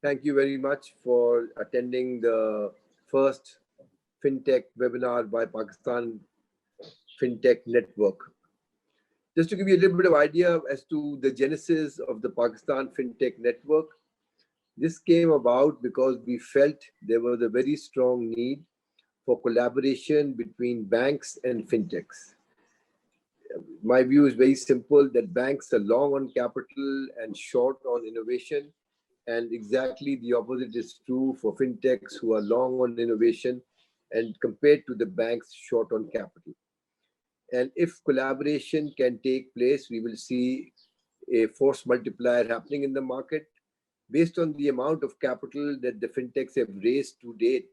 Thank you very much for attending the first FinTech webinar by Pakistan Fintech Network. Just to give you a little bit of idea as to the genesis of the Pakistan Fintech Network, this came about because we felt there was a very strong need for collaboration between banks and fintechs. My view is very simple, that banks are long on capital and short on innovation. And exactly the opposite is true for fintechs who are long on innovation and compared to the banks short on capital. And if collaboration can take place, we will see a force multiplier happening in the market based on the amount of capital that the fintechs have raised to date.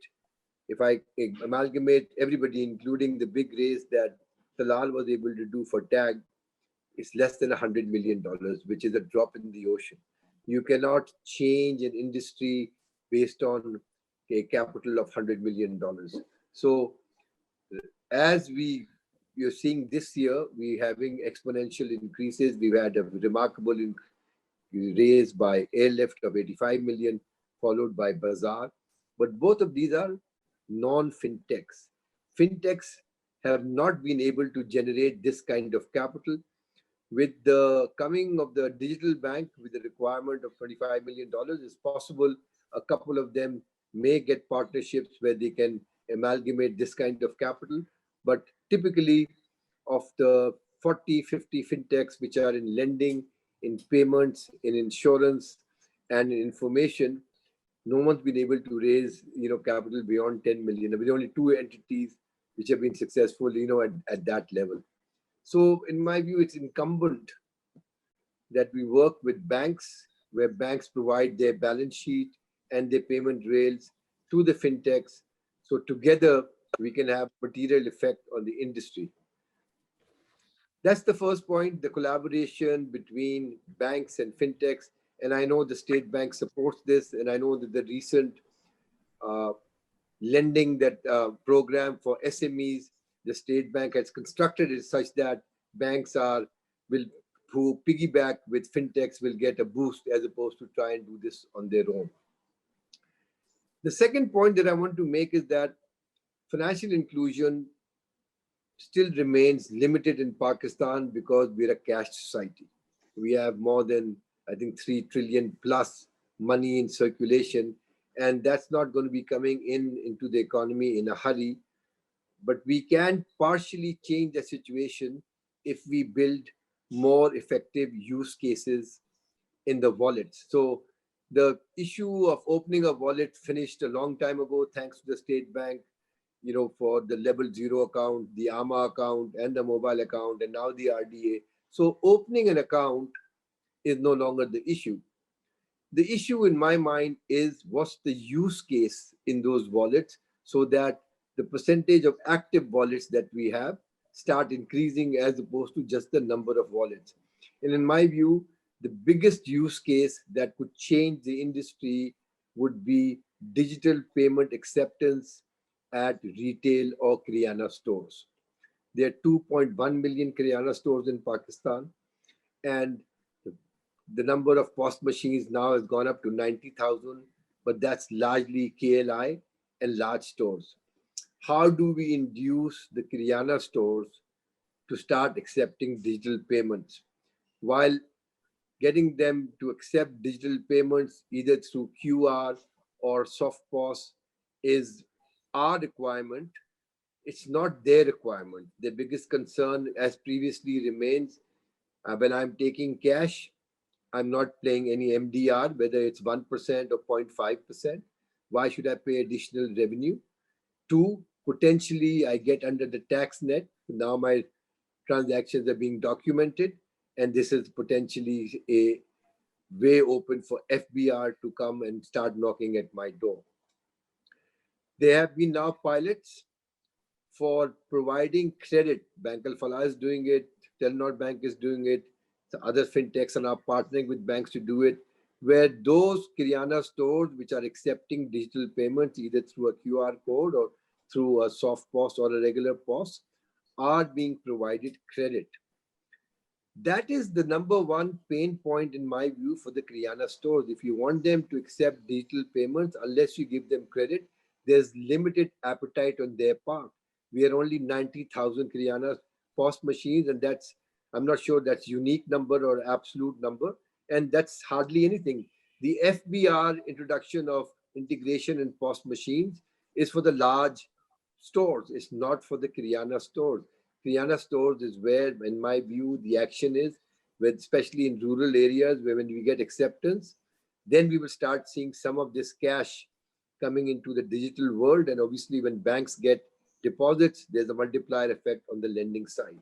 If I amalgamate everybody, including the big raise that Talal was able to do for TAG, it's less than $100 million, which is a drop in the ocean. You cannot change an industry based on a capital of $100 million. So as you're seeing this year, we're having exponential increases. We've had a remarkable raise by Airlift of 85 million, followed by Bazaar. But both of these are non-fintechs. Fintechs have not been able to generate this kind of capital. With the coming of the digital bank with the requirement of $25 million, it's possible a couple of them may get partnerships where they can amalgamate this kind of capital. But typically of the 40, 50 fintechs which are in lending, in payments, in insurance, and in information, no one's been able to raise capital beyond 10 million. There are only two entities which have been successful at that level. So in my view, it's incumbent that we work with banks, where banks provide their balance sheet and their payment rails to the fintechs. So together, we can have material effect on the industry. That's the first point, the collaboration between banks and fintechs. And I know the State Bank supports this. And I know that the recent lending program for SMEs, the State Bank has constructed it such that banks who piggyback with fintechs will get a boost as opposed to try and do this on their own. The second point that I want to make is that financial inclusion still remains limited in Pakistan because we're a cash society. We have more than, I think, 3 trillion plus money in circulation, and that's not going to be coming into the economy in a hurry. But we can partially change the situation if we build more effective use cases in the wallets. So the issue of opening a wallet finished a long time ago, thanks to the State Bank, for the level 0 account, the AMA account, and the mobile account, and now the RDA. So opening an account is no longer the issue. The issue in my mind is what's the use case in those wallets so that the percentage of active wallets that we have start increasing as opposed to just the number of wallets. And in my view, the biggest use case that could change the industry would be digital payment acceptance at retail or Kirana stores. There are 2.1 million Kirana stores in Pakistan, and the number of POS machines now has gone up to 90,000, but that's largely KLI and large stores. How do we induce the Kirana stores to start accepting digital payments while getting them to accept digital payments either through QR or soft POS is our requirement. It's not their requirement. The biggest concern, as previously, remains when I'm taking cash, I'm not paying any MDR, whether it's 1% or 0.5%. Why should I pay additional revenue? 2, potentially I get under the tax net. Now my transactions are being documented, and this is potentially a way open for FBR to come and start knocking at my door. There have been now pilots for providing credit. Bank Al-Falah is doing it, Telenor Bank is doing it, the other fintechs are now partnering with banks to do it, where those Kirana stores which are accepting digital payments either through a QR code or through a soft POS or a regular POS are being provided credit. That is the number one pain point in my view for the Kriana stores. If you want them to accept digital payments, unless you give them credit, there's limited appetite on their part. We are only 90,000 Kriana POS machines, and that's, I'm not sure that's unique number or absolute number, and that's hardly anything. The FBR introduction of integration in POS machines is for the large stores. It's not for the Kriana stores. Kriana stores is where, in my view, the action is, with especially in rural areas where when we get acceptance, then we will start seeing some of this cash coming into the digital world. And obviously, when banks get deposits, there's a multiplier effect on the lending side.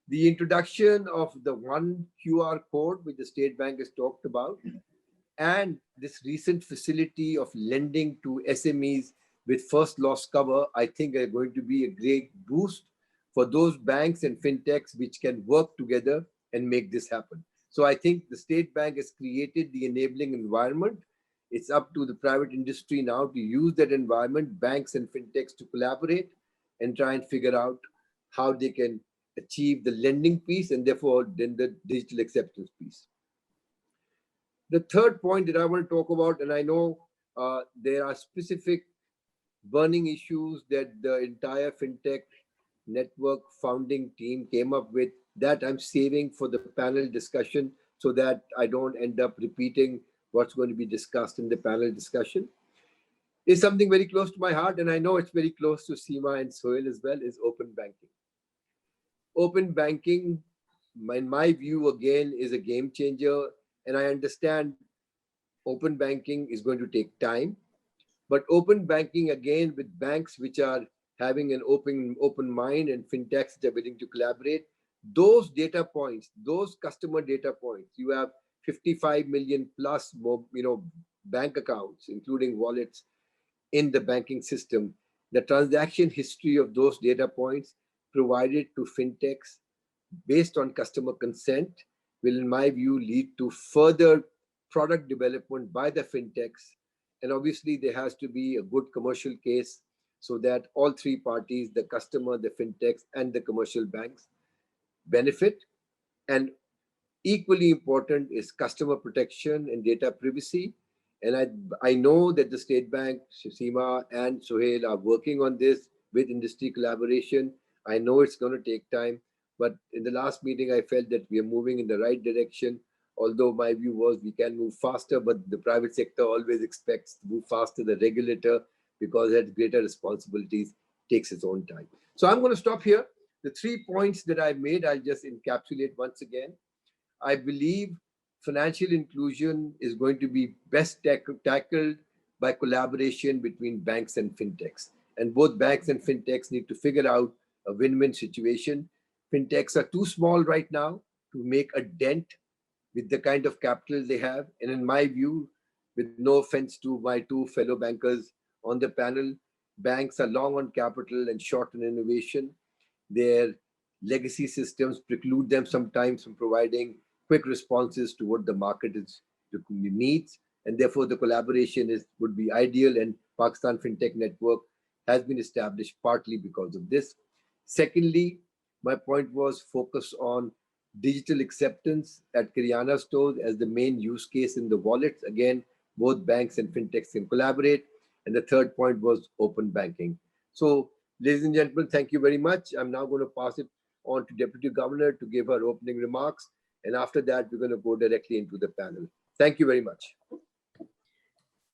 The introduction of the one QR code, which the State Bank has talked about, and this recent facility of lending to SMEs with first loss cover, I think are going to be a great boost for those banks and fintechs which can work together and make this happen. So I think the State Bank has created the enabling environment. It's up to the private industry now to use that environment, banks and fintechs to collaborate and try and figure out how they can achieve the lending piece and therefore then the digital acceptance piece. The third point that I want to talk about, and I know there are specific burning issues that the entire FinTech network founding team came up with, that I'm saving for the panel discussion so that I don't end up repeating what's going to be discussed in the panel discussion, is something very close to my heart, and I know it's very close to Seema and Sohail as well, is open banking. Open banking, in my view, again, is a game changer, and I understand open banking is going to take time, but open banking, again, with banks which are having an open mind and fintechs that are willing to collaborate, those data points, those customer data points, you have 55 million plus bank accounts, including wallets in the banking system. The transaction history of those data points provided to fintechs based on customer consent will, in my view, lead to further product development by the fintechs. And obviously, there has to be a good commercial case so that all three parties, the customer, the fintechs, and the commercial banks, benefit. And equally important is customer protection and data privacy. And I know that the State Bank, Seema and Sohail are working on this with industry collaboration. I know it's going to take time, but in the last meeting, I felt that we are moving in the right direction. Although my view was we can move faster, but the private sector always expects to move faster. The regulator, because it has greater responsibilities, takes its own time. So I'm going to stop here. The 3 points that I made, I'll just encapsulate once again. I believe financial inclusion is going to be best tackled by collaboration between banks and fintechs. And both banks and fintechs need to figure out a win-win situation. Fintechs are too small right now to make a dent with the kind of capital they have. And in my view, with no offense to my two fellow bankers on the panel, banks are long on capital and short on innovation. Their legacy systems preclude them sometimes from providing quick responses to what the market needs. And therefore, the collaboration would be ideal. And Pakistan Fintech Network has been established partly because of this. Secondly, my point was focus on digital acceptance at Kriana stores as the main use case in the wallets. Again, both banks and fintechs can collaborate. And the third point was open banking. So, ladies and gentlemen, thank you very much. I'm now going to pass it on to Deputy Governor to give her opening remarks. And after that, we're going to go directly into the panel. Thank you very much.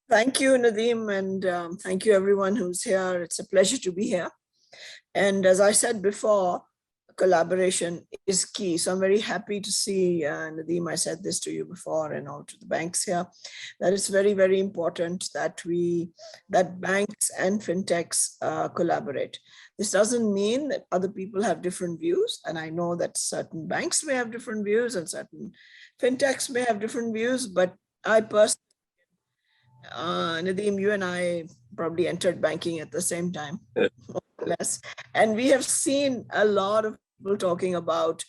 Thank you, Nadeem, and thank you everyone who's here. It's a pleasure to be here. And as I said before, collaboration is key. So I'm very happy to see, Nadeem, I said this to you before and all to the banks here, that it's very, very important that banks and fintechs collaborate. This doesn't mean that other people have different views. And I know that certain banks may have different views and certain fintechs may have different views, but I personally, Nadeem, you and I probably entered banking at the same time, more or less. And we have seen a lot of people talking about,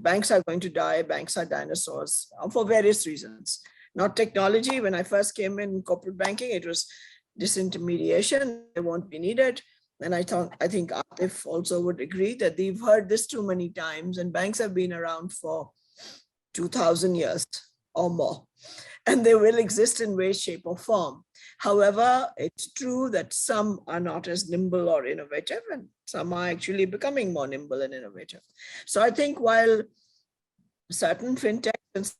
banks are going to die, banks are dinosaurs for various reasons. Not technology. When I first came in corporate banking, it was disintermediation. They won't be needed. and I think Atif also would agree that they've heard this too many times, and banks have been around for 2000 years or more, and they will exist in way, shape, or form. However, it's true that some are not as nimble or innovative, and some are actually becoming more nimble and innovative. So I think while certain fintechs and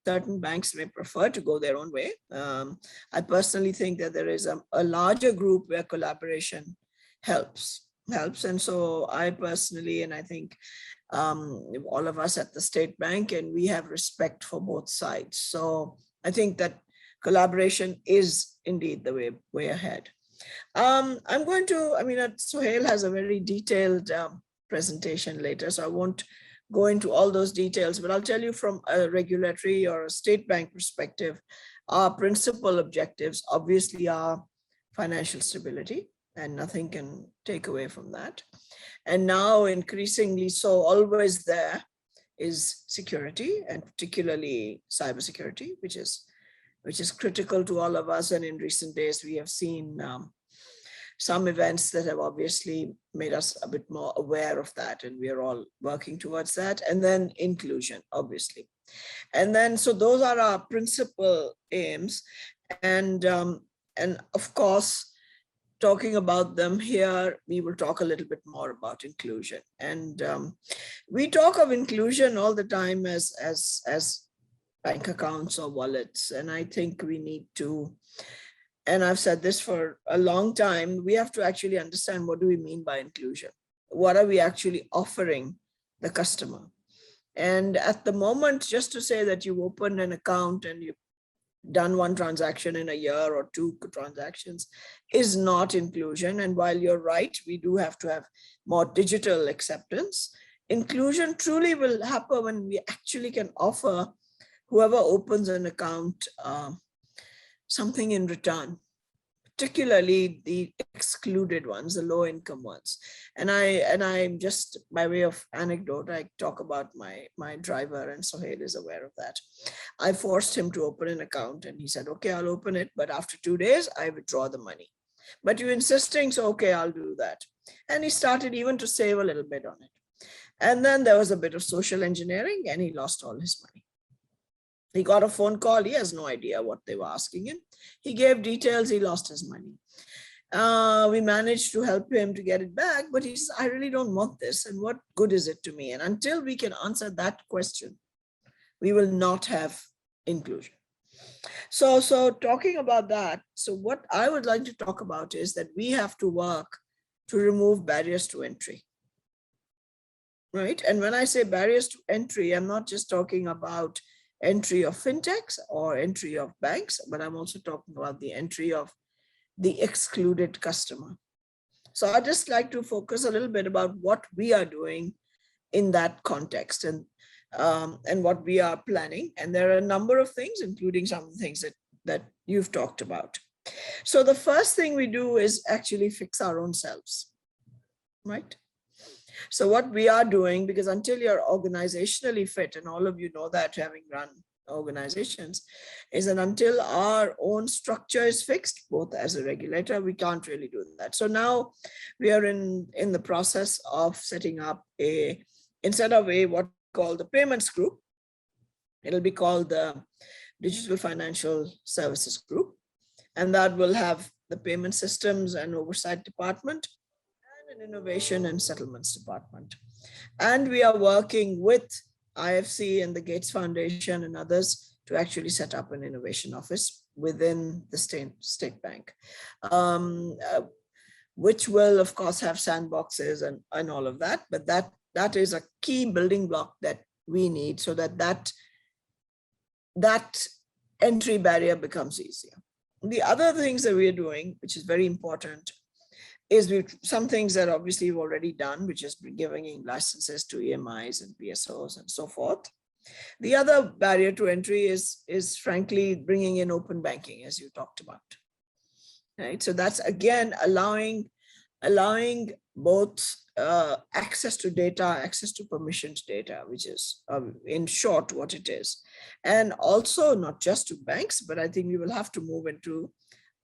certain banks may prefer to go their own way, I personally think that there is a larger group where collaboration helps. And so I personally, and I think all of us at the State Bank, and we have respect for both sides. So I think that collaboration is indeed the way ahead. I'm going to, Sohail has a very detailed presentation later, so I won't go into all those details, but I'll tell you from a regulatory or a state bank perspective, our principal objectives obviously are financial stability, and nothing can take away from that. And now increasingly so, always there is security, and particularly cybersecurity, which is critical to all of us. And in recent days, we have seen some events that have obviously made us a bit more aware of that, and we are all working towards that. And then inclusion, obviously. And then, so those are our principal aims. And of course, talking about them here, we will talk a little bit more about inclusion. And we talk of inclusion all the time as bank accounts or wallets. And I think we need to, and I've said this for a long time, we have to actually understand, what do we mean by inclusion? What are we actually offering the customer? And at the moment, just to say that you opened an account and you've done one transaction in a year or two transactions is not inclusion. And while you're right, we do have to have more digital acceptance. Inclusion truly will happen when we actually can offer whoever opens an account something in return, particularly the excluded ones, the low income ones. And I'm just, by way of anecdote, I talk about my driver, and Sohail is aware of that. I forced him to open an account, and he said, okay, I'll open it, but after 2 days, I withdraw the money. But you're insisting, so okay, I'll do that. And he started even to save a little bit on it. And then there was a bit of social engineering, and he lost all his money. He got a phone call. He has no idea what they were asking him. He gave details. He lost his money. We managed to help him to get it back, but he says, I really don't want this. And what good is it to me? And until we can answer that question, we will not have inclusion. So talking about that, so what I would like to talk about is that we have to work to remove barriers to entry. Right? And when I say barriers to entry, I'm not just talking about entry of fintechs or entry of banks, but I'm also talking about the entry of the excluded customer. So I'd just like to focus a little bit about what we are doing in that context, and what we are planning. And there are a number of things, including some of the things that you've talked about. So the first thing we do is actually fix our own selves, right? So what we are doing, because until you're organizationally fit, and all of you know that having run organizations, is that until our own structure is fixed, both as a regulator, we can't really do that. So now we are in the process of setting up instead of what we call the payments group, it'll be called the Digital Financial Services Group. And that will have the payment systems and oversight department, an innovation and settlements department. And we are working with IFC and the Gates Foundation and others to actually set up an innovation office within the state bank, which will of course have sandboxes and all of that. But that is a key building block that we need, so that entry barrier becomes easier. The other things that we are doing, which is very important, is some things that obviously we've already done, which is giving licenses to EMIs and PSOs and so forth. The other barrier to entry is frankly bringing in open banking, as you talked about. Right, so that's again allowing both access to data, access to permissioned data, which is in short what it is, and also not just to banks, but I think we will have to move into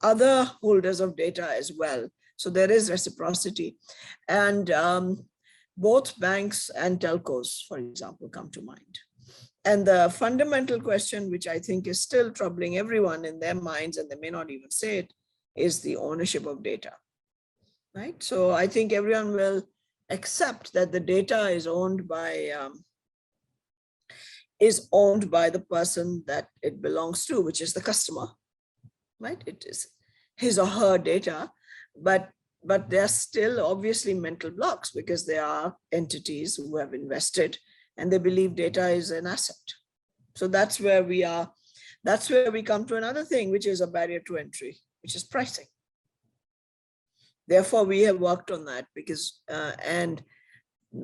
other holders of data as well, So there is reciprocity. And both banks and telcos, for example, come to mind. And the fundamental question, which I think is still troubling everyone in their minds, and they may not even say it, is the ownership of data, right? So I think everyone will accept that the data is owned by the person that it belongs to, which is the customer, right? It is his or her data, but there are still obviously mental blocks because there are entities who have invested and they believe data is an asset. So that's where we are. That's where we come to another thing, which is a barrier to entry, which is pricing. Therefore, we have worked on that because, and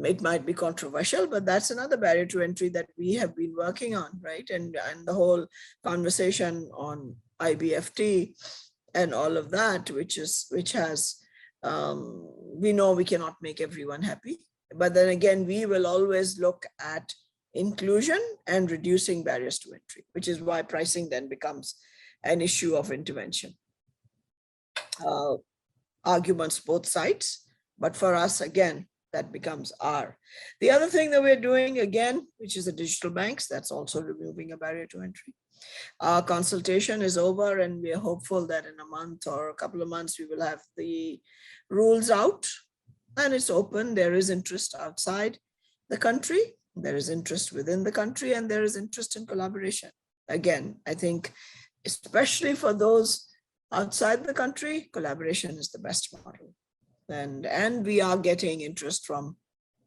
it might be controversial, but that's another barrier to entry that we have been working on, right? And the whole conversation on IBFT and all of that, which has, we know we cannot make everyone happy, but then again, we will always look at inclusion and reducing barriers to entry, which is why pricing then becomes an issue of intervention. Arguments both sides, but for us, again, that becomes R. The other thing that we're doing, again, which is the digital banks, that's also removing a barrier to entry. Our consultation is over and we are hopeful that in a month or a couple of months, we will have the rules out and it's open. There is interest outside the country. There is interest within the country and there is interest in collaboration. Again, I think, especially for those outside the country, collaboration is the best model. And we are getting interest from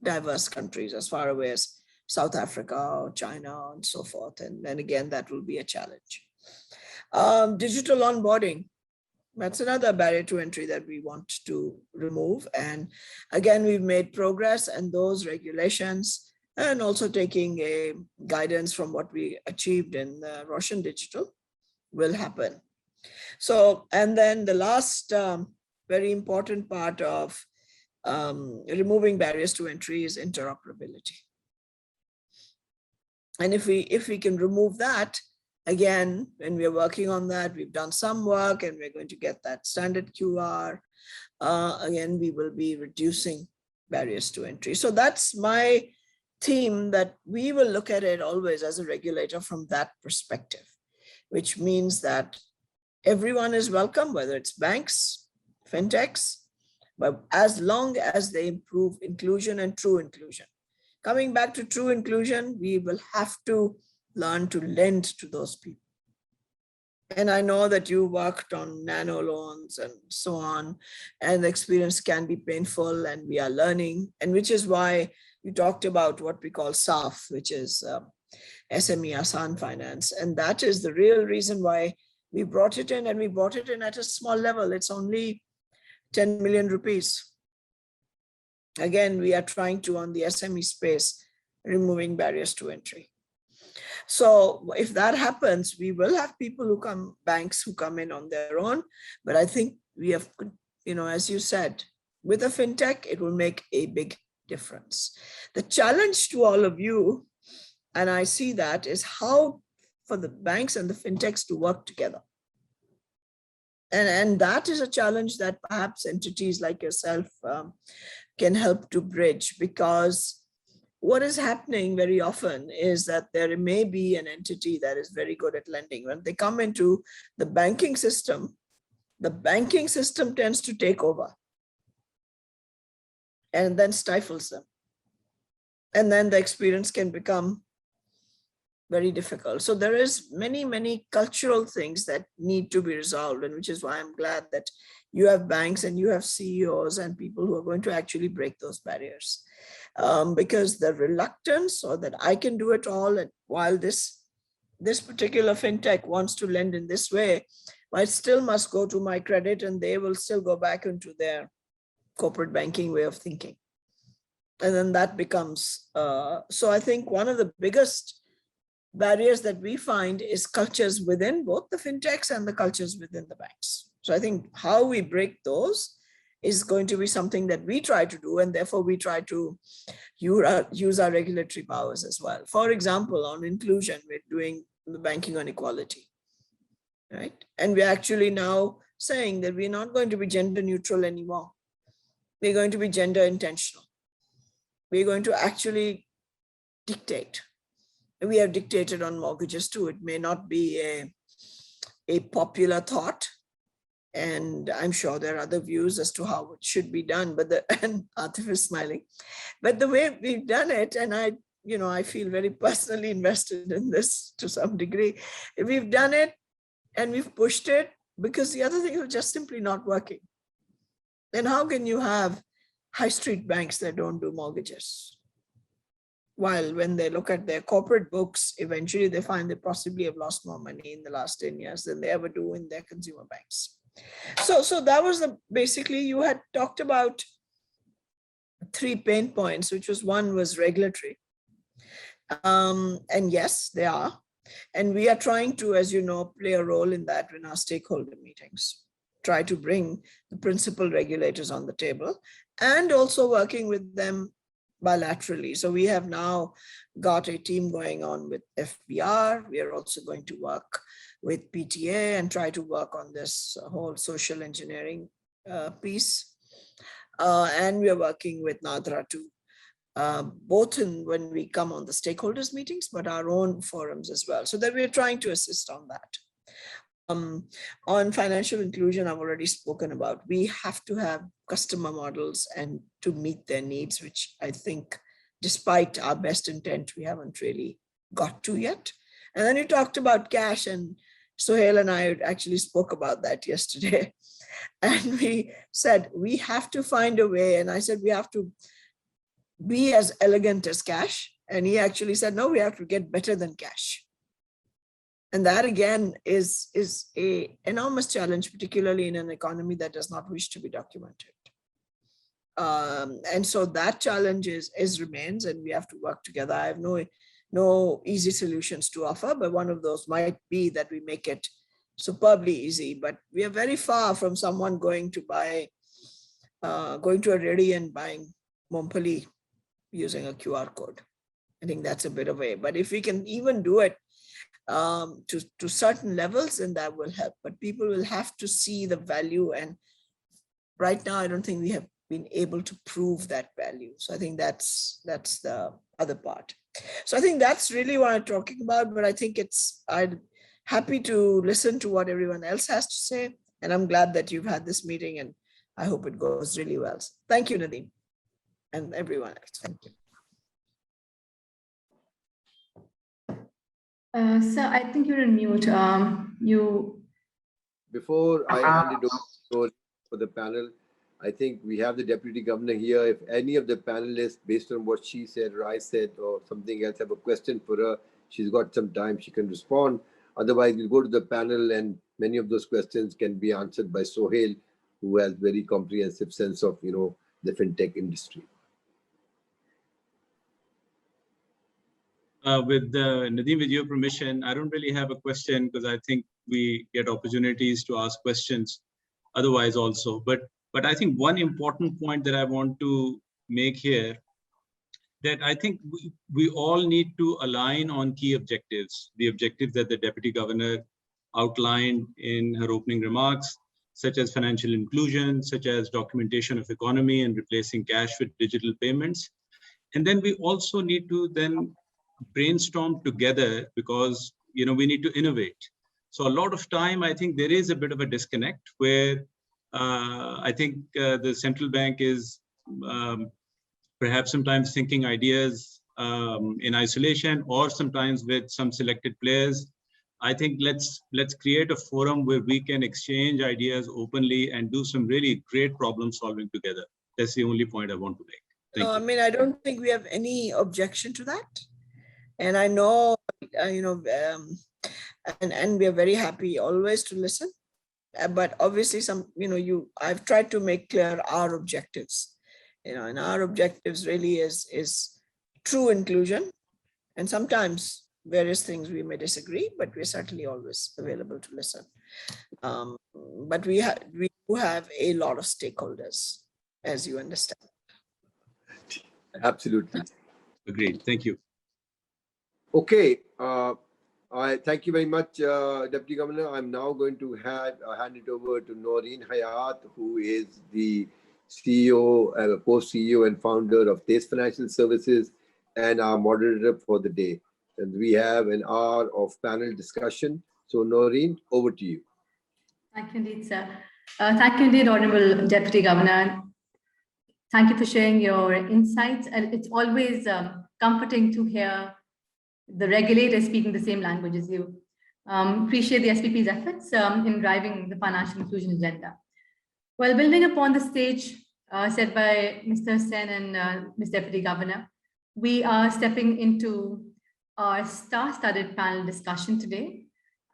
diverse countries as far away as South Africa or China and so forth. And then again, that will be a challenge. Digital onboarding, that's another barrier to entry that we want to remove. And again, we've made progress and those regulations and also taking a guidance from what we achieved in the Russian digital will happen. So, and then the last very important part of removing barriers to entry is interoperability. And if we can remove that, again, when we're working on that, we've done some work and we're going to get that standard QR. Again, we will be reducing barriers to entry. So that's my theme, that we will look at it always as a regulator from that perspective, which means that everyone is welcome, whether it's banks, fintechs, but as long as they improve inclusion and true inclusion. Coming back to true inclusion, we will have to learn to lend to those people. And I know that you worked on nano loans and so on, and the experience can be painful and we are learning, and which is why you talked about what we call SAF, which is SME Asan Finance. And that is the real reason why we brought it in, and we brought it in at a small level. It's only 10 million rupees. Again, we are trying to, on the SME space, removing barriers to entry. So if that happens, we will have people who come, banks who come in on their own. But I think we have, as you said, with a fintech, it will make a big difference. The challenge to all of you, and I see that, is how for the banks and the fintechs to work together. And that is a challenge that perhaps entities like yourself can help to bridge, because what is happening very often is that there may be an entity that is very good at lending. When they come into the banking system tends to take over and then stifles them. And then the experience can become very difficult. So there is many cultural things that need to be resolved, and which is why I'm glad that you have banks and you have CEOs and people who are going to actually break those barriers. Because the reluctance, or that I can do it all, and while this particular fintech wants to lend in this way, I still must go to my credit and they will still go back into their corporate banking way of thinking. And then that becomes, so I think one of the biggest barriers that we find is cultures within both the fintechs and the cultures within the banks. So I think how we break those is going to be something that we try to do, and therefore we try to use our regulatory powers as well. For example, on inclusion, we're doing the banking on equality, right? And we're actually now saying that we're not going to be gender neutral anymore. We're going to be gender intentional. We're going to actually dictate. We have dictated on mortgages too. It may not be a popular thought, and I'm sure there are other views as to how it should be done, but and Atif is smiling. But the way we've done it, and I feel very personally invested in this to some degree. We've done it and we've pushed it because the other things are just simply not working. Then how can you have high street banks that don't do mortgages? While when they look at their corporate books, eventually they find they possibly have lost more money in the last 10 years than they ever do in their consumer banks. So that was basically, you had talked about 3 pain points, which was one was regulatory. And yes, they are. And we are trying to, as you know, play a role in that in our stakeholder meetings, try to bring the principal regulators on the table and also working with them bilaterally. So we have now got a team going on with FBR. We are also going to work with PTA and try to work on this whole social engineering piece. And we are working with NADRA too, both when we come on the stakeholders meetings, but our own forums as well. So that we're trying to assist on that. On financial inclusion, I've already spoken about. We have to have customer models and to meet their needs, which I think, despite our best intent, we haven't really got to yet. And then you talked about cash, and Sohail and I actually spoke about that yesterday. And we said, we have to find a way. And I said, we have to be as elegant as cash. And he actually said, no, we have to get better than cash. And that again is an enormous challenge, particularly in an economy that does not wish to be documented. And so that challenge remains, and we have to work together. I have no easy solutions to offer, but one of those might be that we make it superbly easy. But we are very far from someone going to a ready and buying Montpellier using a QR code. I think that's a bit of a, but if we can even do it to certain levels, then that will help. But people will have to see the value. And right now, I don't think we have been able to prove that value. So I think that's the other part. So I think that's really what I'm talking about. But I think I'm happy to listen to what everyone else has to say. And I'm glad that you've had this meeting, and I hope it goes really well. Thank you, Nadeem, and everyone else. Thank you. Sir, I think you're on mute. Before I hand it over for the panel, I think we have the Deputy Governor here. If any of the panelists, based on what she said or I said or something else, have a question for her, she's got some time, she can respond. Otherwise, we'll go to the panel, and many of those questions can be answered by Sohail, who has very comprehensive sense of, the fintech industry. Nadeem, with your permission, I don't really have a question because I think we get opportunities to ask questions otherwise also. But I think one important point that I want to make here, that I think we all need to align on key objectives, the objectives that the Deputy Governor outlined in her opening remarks, such as financial inclusion, such as documentation of economy and replacing cash with digital payments. And then we also need to then brainstorm together, because we need to innovate. So a lot of time, I think there is a bit of a disconnect where I think the central bank is perhaps sometimes thinking ideas in isolation, or sometimes with some selected players. I think let's create a forum where we can exchange ideas openly and do some really great problem solving together. That's the only point I want to make. Thank you. I mean, I don't think we have any objection to that. And I know, and we are very happy always to listen. But obviously, I've tried to make clear our objectives. And our objectives really is true inclusion. And sometimes various things we may disagree, but we're certainly always available to listen. But we do have a lot of stakeholders, as you understand. Absolutely. Agreed. Thank you. Okay. I thank you very much, Deputy Governor. I'm now going to hand it over to Noreen Hayat, who is the CEO, co-CEO and founder of Taste Financial Services and our moderator for the day. And we have an hour of panel discussion. So Noreen, over to you. Thank you indeed, sir. Thank you indeed, Honorable Deputy Governor. Thank you for sharing your insights. And it's always comforting to hear the regulators speaking the same language as you. Appreciate the SPP's efforts in driving the financial inclusion agenda. Well, building upon the stage set by Mr. Sen and Ms. Deputy Governor, we are stepping into our star-studded panel discussion today.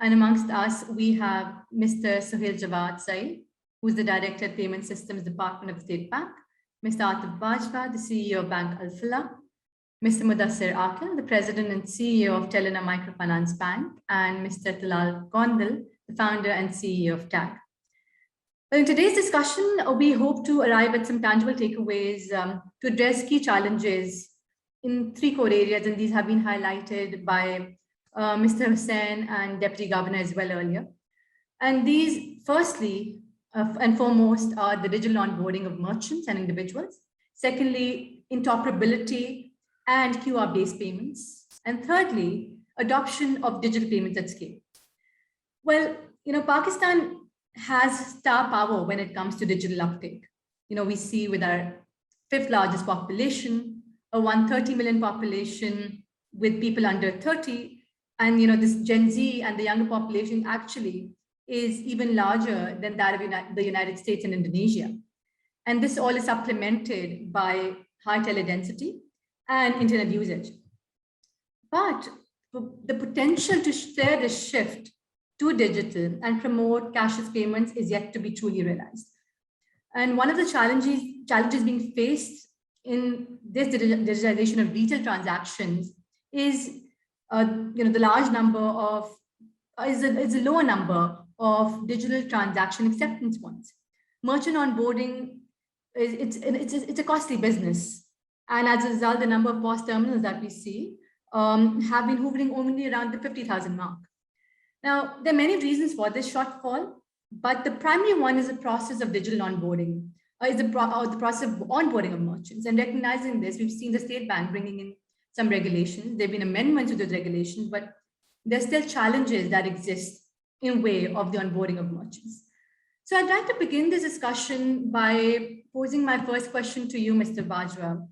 And amongst us, we have Mr. Suhail Jawad Saeed, who's the Director of Payment Systems Department of the State Bank, Mr. Atif Bajwa, the CEO of Bank Al-Falah, Mr. Mudassir Aqil, the President and CEO of Telena Microfinance Bank, and Mr. Talal Gondal, the founder and CEO of TAG. In today's discussion, we hope to arrive at some tangible takeaways to address key challenges in three core areas, and these have been highlighted by Mr. Hussain and Deputy Governor as well earlier. And these, firstly and foremost, are the digital onboarding of merchants and individuals. Secondly, interoperability and QR-based payments. And thirdly, adoption of digital payments at scale. Well, Pakistan has star power when it comes to digital uptake. We see with our fifth largest population, a 130 million population with people under 30, and this Gen Z and the younger population actually is even larger than that of the United States and Indonesia. And this all is supplemented by high teledensity and internet usage. But the potential to steer the shift to digital and promote cashless payments is yet to be truly realized. And one of the challenges being faced in this digitalization of retail transactions is the large number of is a lower number of digital transaction acceptance points. Merchant onboarding it's a costly business, and as a result, the number of POS terminals that we see have been hovering only around the 50,000 mark. Now, there are many reasons for this shortfall, but the primary one is the process of digital onboarding, the process of onboarding of merchants. And recognizing this, we've seen the State Bank bringing in some regulations. There have been amendments to those regulations, but there's still challenges that exist in way of the onboarding of merchants. So I'd like to begin this discussion by posing my first question to you, Mr. Bajwa.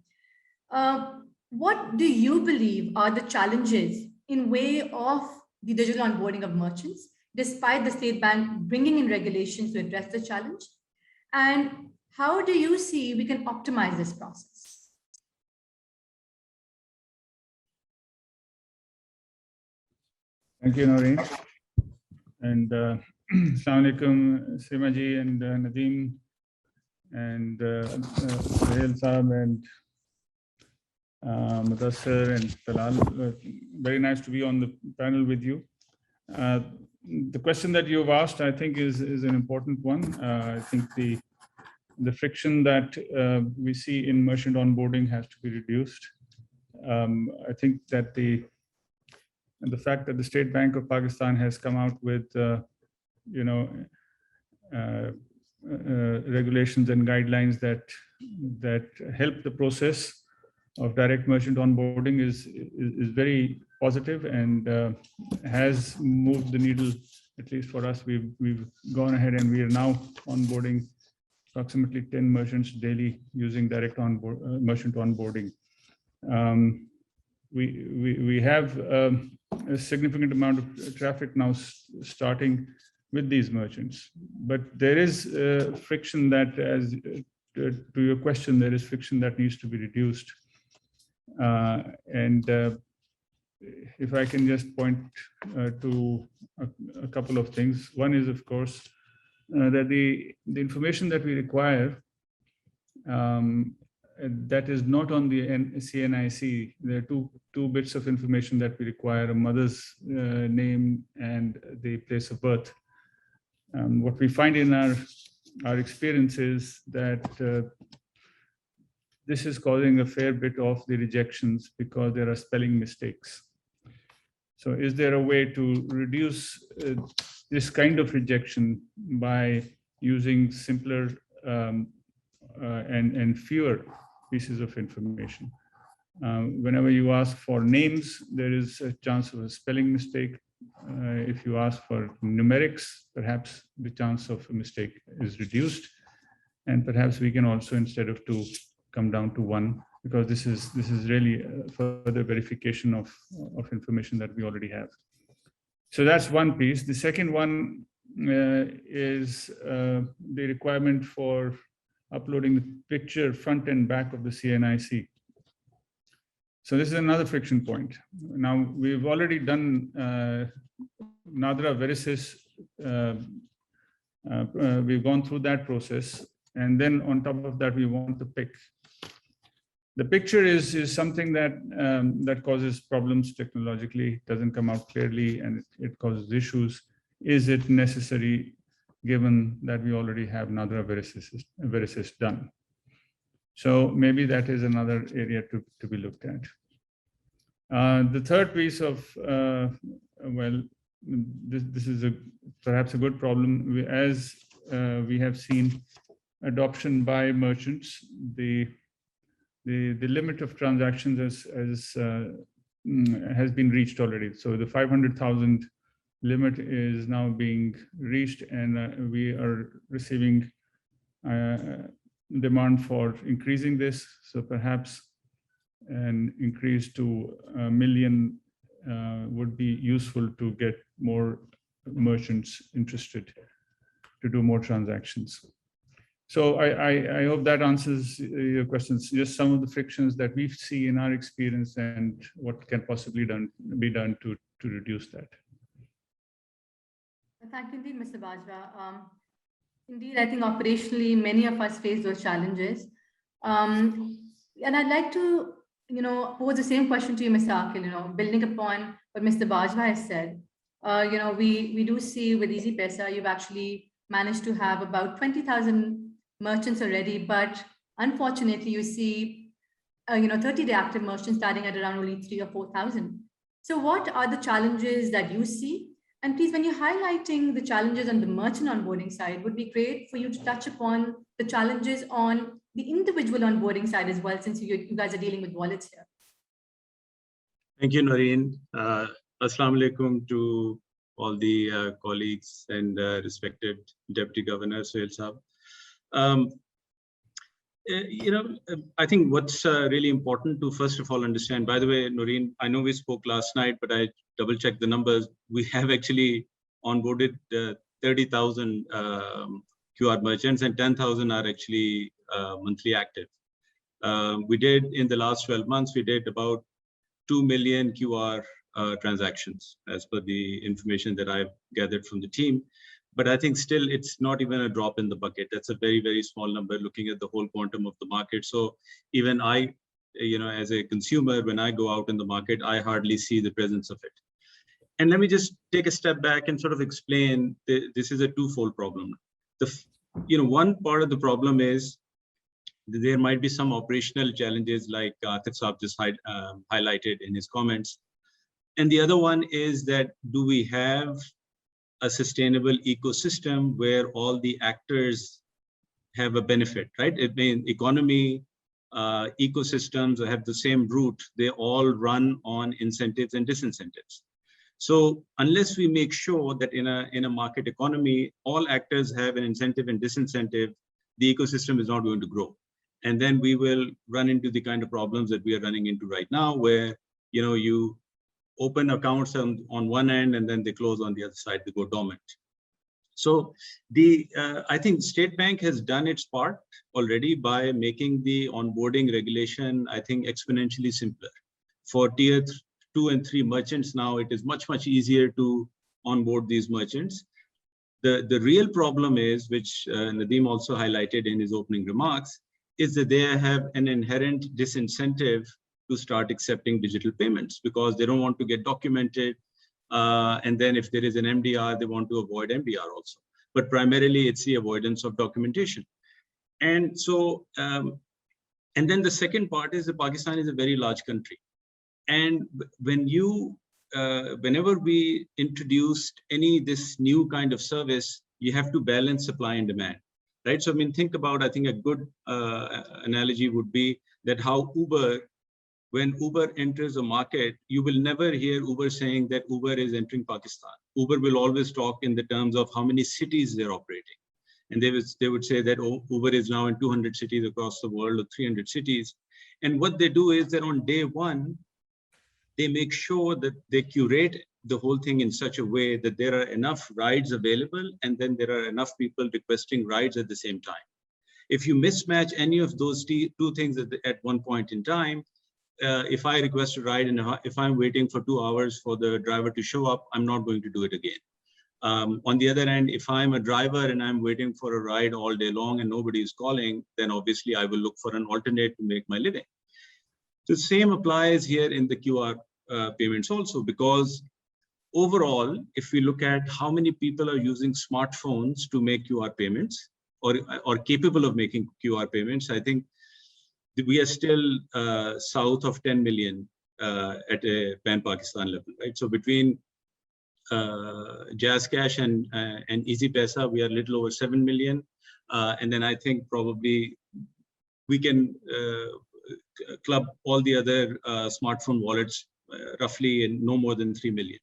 What do you believe are the challenges in way of the digital onboarding of merchants, despite the State Bank bringing in regulations to address the challenge? And how do you see we can optimize this process? Thank you, Noreen. And Assalamu alaikum, Simaji and Nadeem and Suhail Saab and Mudassir and Talal. Very nice to be on the panel with you. The question that you've asked, I think, is an important one. I think the friction that we see in merchant onboarding has to be reduced. I think that the fact that the State Bank of Pakistan has come out with regulations and guidelines that help the process of direct merchant onboarding is very positive and has moved the needle, at least for us. We've gone ahead and we are now onboarding approximately 10 merchants daily using direct merchant onboarding. We have a significant amount of traffic now starting with these merchants, but there is friction that, as to your question, there is friction that needs to be reduced. And if I can just point to a couple of things. One is, of course, that the information that we require that is not on the CNIC. There are two bits of information that we require: a mother's name and the place of birth. What we find in our experience is that this is causing a fair bit of the rejections because there are spelling mistakes. So is there a way to reduce this kind of rejection by using simpler and fewer pieces of information? Whenever you ask for names, there is a chance of a spelling mistake. If you ask for numerics, perhaps the chance of a mistake is reduced. And perhaps we can also, instead of 2, come down to 1, because this is really further verification of information that we already have. So that's one piece. The second one is the requirement for uploading the picture front and back of the CNIC. So this is another friction point. Now, we've already done Nadra Verisis. We've gone through that process. And then on top of that, we want to pick. The picture is something that that causes problems technologically, doesn't come out clearly, and it causes issues. Is it necessary, given that we already have Nadra Verisis done? So maybe that is another area to be looked at. The third piece of, well, this is perhaps a good problem. As we have seen adoption by merchants, the limit of transactions has been reached already. So the 500,000 limit is now being reached, and we are receiving demand for increasing this. So perhaps an increase to 1 million would be useful to get more merchants interested to do more transactions. So I hope that answers your questions. Just some of the frictions that we see in our experience and what can possibly be done to reduce that. Thank you indeed, Mr. Bajwa. Indeed, I think operationally, many of us face those challenges. And I'd like to, pose the same question to you, Mr. Akhil, building upon what Mr. Bajwa has said. We do see with Easy Pesa, you've actually managed to have about 20,000 merchants already, but unfortunately, you see, 30-day active merchants starting at around only 3,000 or 4,000. So what are the challenges that you see? And please, when you're highlighting the challenges on the merchant onboarding side, would be great for you to touch upon the challenges on the individual onboarding side as well, since you guys are dealing with wallets here. Thank you, Noreen. Assalamu alaikum to all the colleagues and respected Deputy Governor Suhail Saab. I think what's really important to first of all understand, by the way, Noreen, I know we spoke last night, but I double checked the numbers. We have actually onboarded 30,000 QR merchants, and 10,000 are actually monthly active. We did in the last 12 months, we did about 2 million QR transactions as per the information that I've gathered from the team. But I think still it's not even a drop in the bucket. That's a very, very small number looking at the whole quantum of the market. So even I, as a consumer, when I go out in the market, I hardly see the presence of it. And let me just take a step back and sort of explain this is a twofold problem. One part of the problem is there might be some operational challenges like Akhil Saab just highlighted in his comments. And the other one is that do we have a sustainable ecosystem where all the actors have a benefit, right? It means economy, ecosystems have the same root. They all run on incentives and disincentives. So unless we make sure that in a market economy, all actors have an incentive and disincentive, the ecosystem is not going to grow. And then we will run into the kind of problems that we are running into right now, where you open accounts on one end and then they close on the other side, they go dormant. So I think State Bank has done its part already by making the onboarding regulation, I think, exponentially simpler. For tier 2 and 3 merchants now, it is much, much easier to onboard these merchants. The real problem is, which Nadeem also highlighted in his opening remarks, is that they have an inherent disincentive to start accepting digital payments because they don't want to get documented. And then if there is an MDR, they want to avoid MDR also. But primarily it's the avoidance of documentation. And so, and then the second part is that Pakistan is a very large country. And when you whenever we introduced this new kind of service, you have to balance supply and demand, right? So I mean, think about, I think a good analogy would be that how when Uber enters a market, you will never hear Uber saying that Uber is entering Pakistan. Uber will always talk in the terms of how many cities they're operating. And they would say that, oh, Uber is now in 200 cities across the world, or 300 cities. And what they do is that on day one, they make sure that they curate the whole thing in such a way that there are enough rides available, and then there are enough people requesting rides at the same time. If you mismatch any of those two things at one point in time, if I request a ride and if I'm waiting for 2 hours for the driver to show up, I'm not going to do it again. On the other hand, if I'm a driver and I'm waiting for a ride all day long and nobody is calling, then obviously I will look for an alternate to make my living. The same applies here in the QR payments also, because overall, if we look at how many people are using smartphones to make QR payments or capable of making QR payments, I think we are still south of 10 million at a pan-Pakistan level, right? So between Jazz Cash and Easy Pesa, we are a little over 7 million. And then I think probably we can club all the other smartphone wallets roughly in no more than 3 million.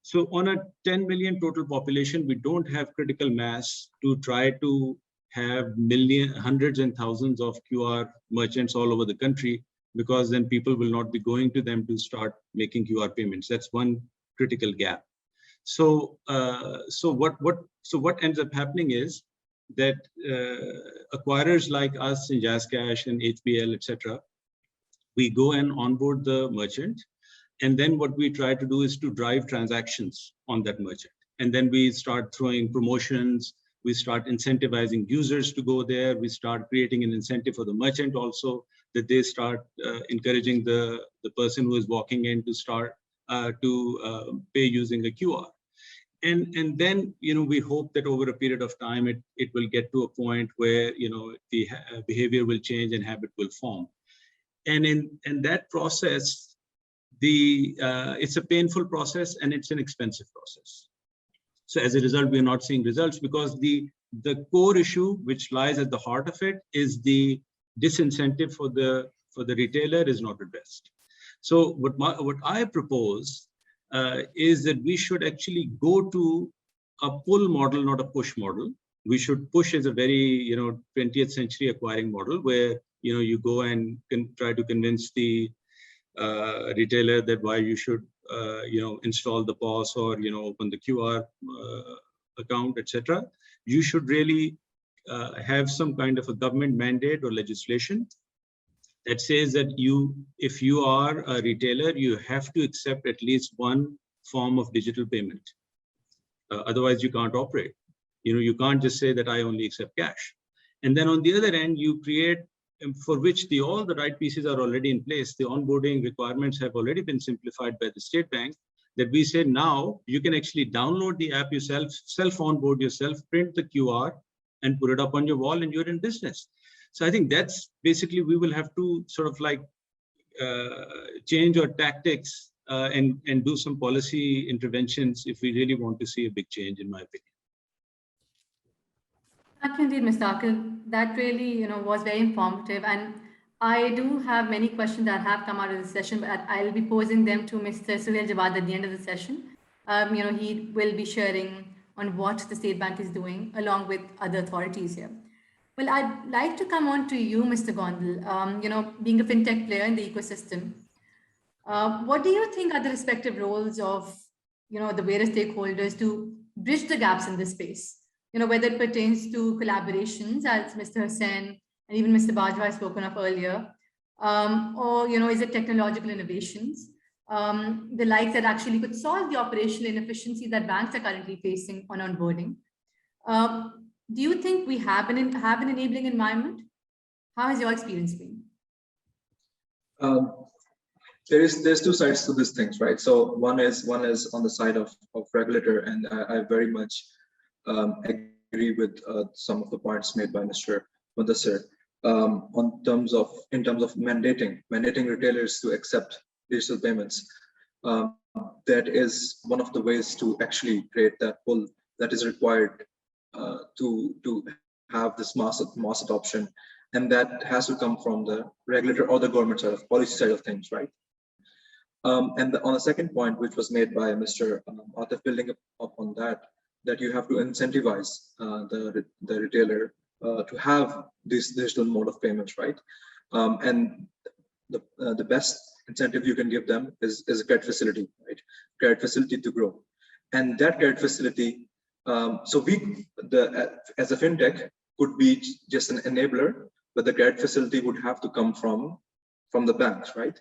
So on a 10 million total population, we don't have critical mass to try to have hundreds and thousands of QR merchants all over the country, because then people will not be going to them to start making QR payments. That's one critical gap. So what ends up happening is that acquirers like us in JazzCash and HBL, etc., we go and onboard the merchant, and then what we try to do is to drive transactions on that merchant, and then we start throwing promotions. We start incentivizing users to go there. We start creating an incentive for the merchant also, that they start encouraging the person who is walking in to start to pay using a QR. And then, we hope that over a period of time, it will get to a point where, the behavior will change and habit will form. And in that process, it's a painful process and it's an expensive process. So as a result, we are not seeing results, because the core issue which lies at the heart of it is the disincentive for the retailer is not addressed. So what I propose is that we should actually go to a pull model, not a push model. We should push as a very 20th century acquiring model, where you go and try to convince the retailer that why you should install the POS or open the QR account, etc. You should really have some kind of a government mandate or legislation that says that if you are a retailer, you have to accept at least one form of digital payment. Otherwise, you can't operate. You can't just say that I only accept cash. And then on the other end, you create, for which all the right pieces are already in place. The onboarding requirements have already been simplified by the State Bank, that we say now you can actually download the app yourself, self-onboard yourself, print the QR and put it up on your wall, and you're in business. So I think that's basically, we will have to sort of like change our tactics and do some policy interventions if we really want to see a big change, in my opinion. Thank you indeed, Mr. Akil. That really, was very informative. And I do have many questions that have come out of this session, but I'll be posing them to Mr. Suhail Jawad at the end of the session. He will be sharing on what the State Bank is doing along with other authorities here. Well, I'd like to come on to you, Mr. Gondal. Being a fintech player in the ecosystem, what do you think are the respective roles of, the various stakeholders to bridge the gaps in this space? Whether it pertains to collaborations, as Mr. Hussain and even Mr. Bajwa has spoken of earlier, or, is it technological innovations, the likes that actually could solve the operational inefficiencies that banks are currently facing on onboarding. Do you think we have an enabling environment? How has your experience been? There's two sides to these things, right? So one is on the side of regulator, and I very much agree with some of the points made by Mr. Mudassir in terms of mandating retailers to accept digital payments. that is one of the ways to actually create that pull that is required to have this mass adoption, and that has to come from the regulator or the government side of policy side of things, right? And on the second point, which was made by Mr. Atif, building up on that you have to incentivize the retailer to have this digital mode of payments, right? And the best incentive you can give them is a credit facility, right? Credit facility to grow, and that credit facility. So as a fintech could be just an enabler, but the credit facility would have to come from the banks, right?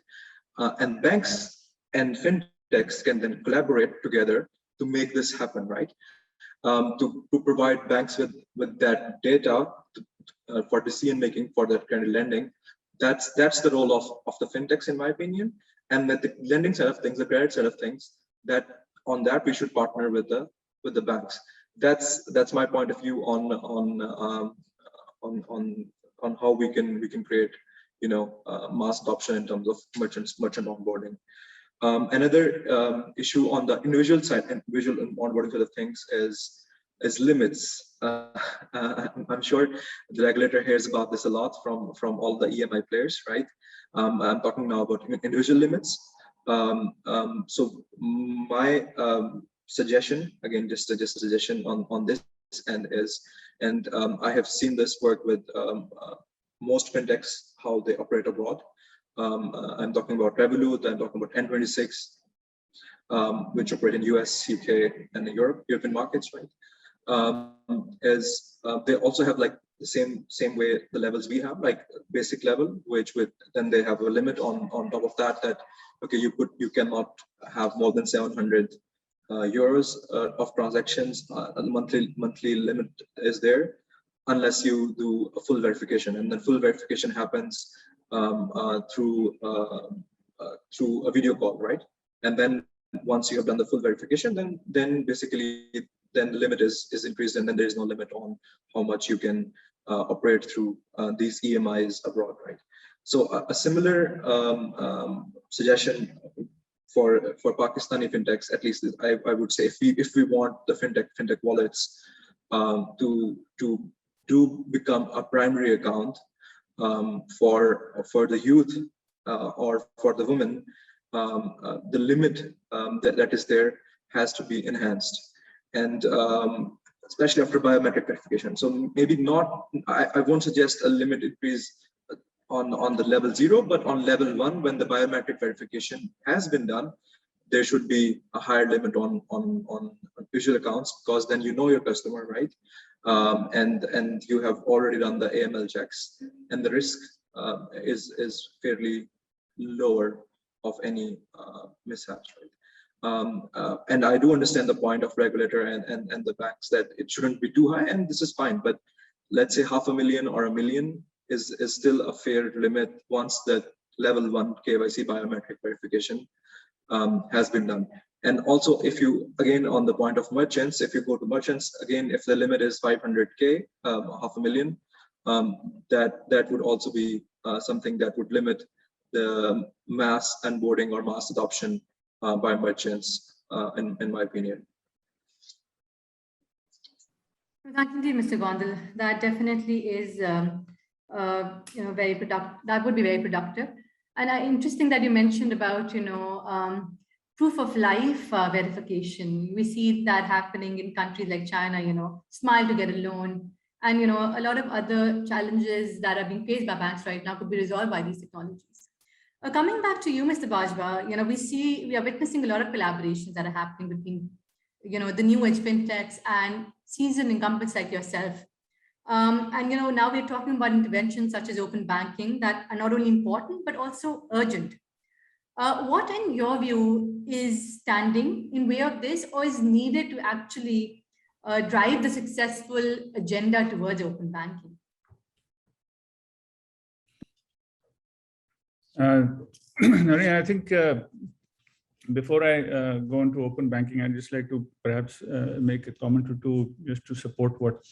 And banks and fintechs can then collaborate together to make this happen, right? To provide banks with that data for decision making for that kind of lending. That's the role of the fintechs, in my opinion. And that the lending side of things, the credit side of things, that on that we should partner with the banks. That's my point of view on how we can create, mass adoption in terms of merchant onboarding. Another issue on the individual side and individual onboarding side of things is limits. I'm sure the regulator hears about this a lot from all the EMI players, right? I'm talking now about individual limits. So my suggestion, again, just a suggestion on this end is, and I have seen this work with most fintechs, how they operate abroad. I'm talking about Revolut, I'm talking about N26, which operate in US, UK, and the European markets, right? They also have like the same way the levels we have, like basic level, which then they have a limit on top of that okay, you cannot have more than 700 euros of transactions. A monthly limit is there, unless you do a full verification, and then full verification happens through a video call, right? And then once you have done the full verification, then basically the limit is increased, and then there is no limit on how much you can operate through these EMIs abroad, right? So a similar suggestion for Pakistani fintechs, at least I would say, if we want the fintech wallets to become a primary account for the youth or for the women, the limit that is there has to be enhanced, and especially after biometric verification. So maybe not, I won't suggest a limit increase on the level 0, but on level 1, when the biometric verification has been done, there should be a higher limit on visual accounts, because then you know your customer, right? And you have already done the AML checks, and the risk is fairly lower of any mishaps, right? And I do understand the point of regulator and the banks that it shouldn't be too high, and this is fine. But let's say 500,000 or 1 million is still a fair limit once that level 1 KYC biometric verification has been done. And also, if you, again, on the point of merchants, if you go to merchants, again, if the limit is 500K, 500,000, that would also be something that would limit the mass onboarding or mass adoption by merchants, in my opinion. Thank you, Mr. Gondal. That definitely is, very productive. That would be very productive. And interesting that you mentioned about, proof of life verification. We see that happening in countries like China, smile to get a loan. And, a lot of other challenges that are being faced by banks right now could be resolved by these technologies. Coming back to you, Mr. Bajwa, we are witnessing a lot of collaborations that are happening between, the new age fintechs and seasoned incumbents like yourself. And, now we're talking about interventions such as open banking that are not only important, but also urgent. What, in your view, is standing in way of this, or is needed to actually drive the successful agenda towards open banking? Naren, I think before I go into open banking, I'd just like to perhaps make a comment or two just to support what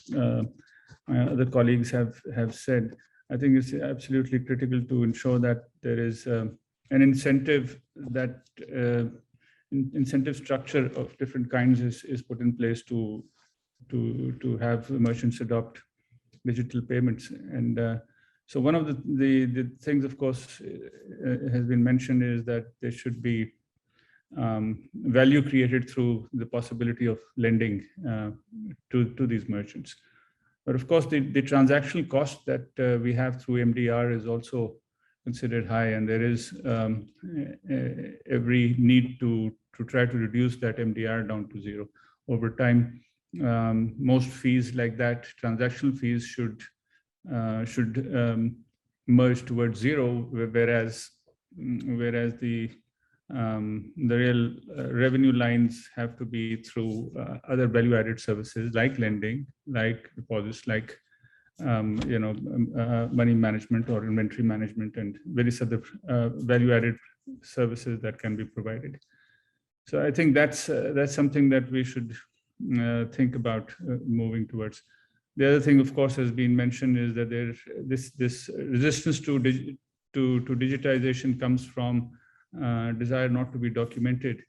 my other colleagues have said. I think it's absolutely critical to ensure that there is an incentive that incentive structure of different kinds is put in place to have merchants adopt digital payments. And so one of the things, of course, has been mentioned is that there should be value created through the possibility of lending to these merchants. But of course, the transactional cost that we have through MDR is also considered high, and there is every need to try to reduce that MDR down to zero over time. Most fees like that, transactional fees, should merge towards zero, whereas the real revenue lines have to be through other value-added services like lending, like deposits, like money management or inventory management, and various other value-added services that can be provided. So I think that's something that we should think about moving towards. The other thing, of course, has been mentioned is that this resistance to digitization comes from desire not to be documented.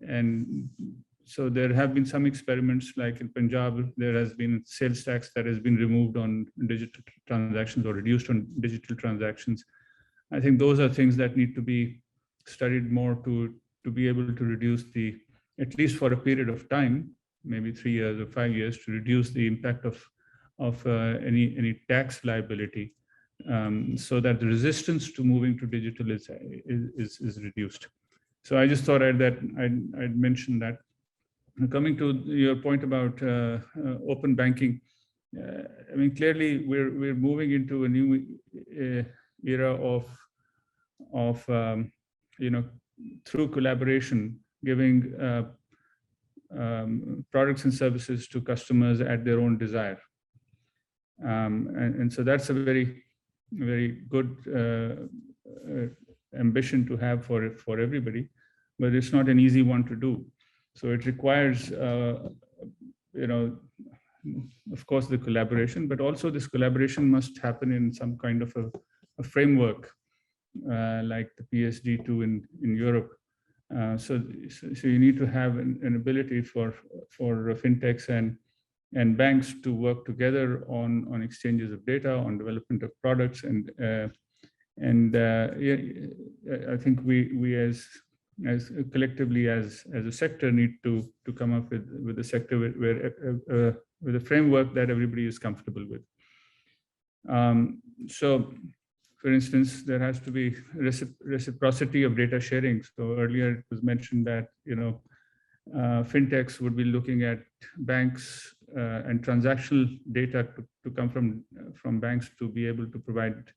And so there have been some experiments, like in Punjab, there has been sales tax that has been removed on digital transactions or reduced on digital transactions. I think those are things that need to be studied more to be able to reduce at least for a period of time, maybe 3 years or 5 years, to reduce the impact of any tax liability, so that the resistance to moving to digital is reduced. So I just thought I'd mention that. Coming to your point about open banking, I mean, clearly we're moving into a new era of through collaboration, giving products and services to customers at their own desire. And so that's a very, very good ambition to have for everybody, but it's not an easy one to do. So it requires, of course, the collaboration, but also this collaboration must happen in some kind of a framework, like the PSD2 in Europe. So you need to have an ability for fintechs and banks to work together on exchanges of data, on development of products, and I think we as collectively as a sector need to come up with a sector with a framework that everybody is comfortable with. So, for instance, there has to be reciprocity of data sharing. So earlier it was mentioned that fintechs would be looking at banks and transactional data to come from banks to be able to provide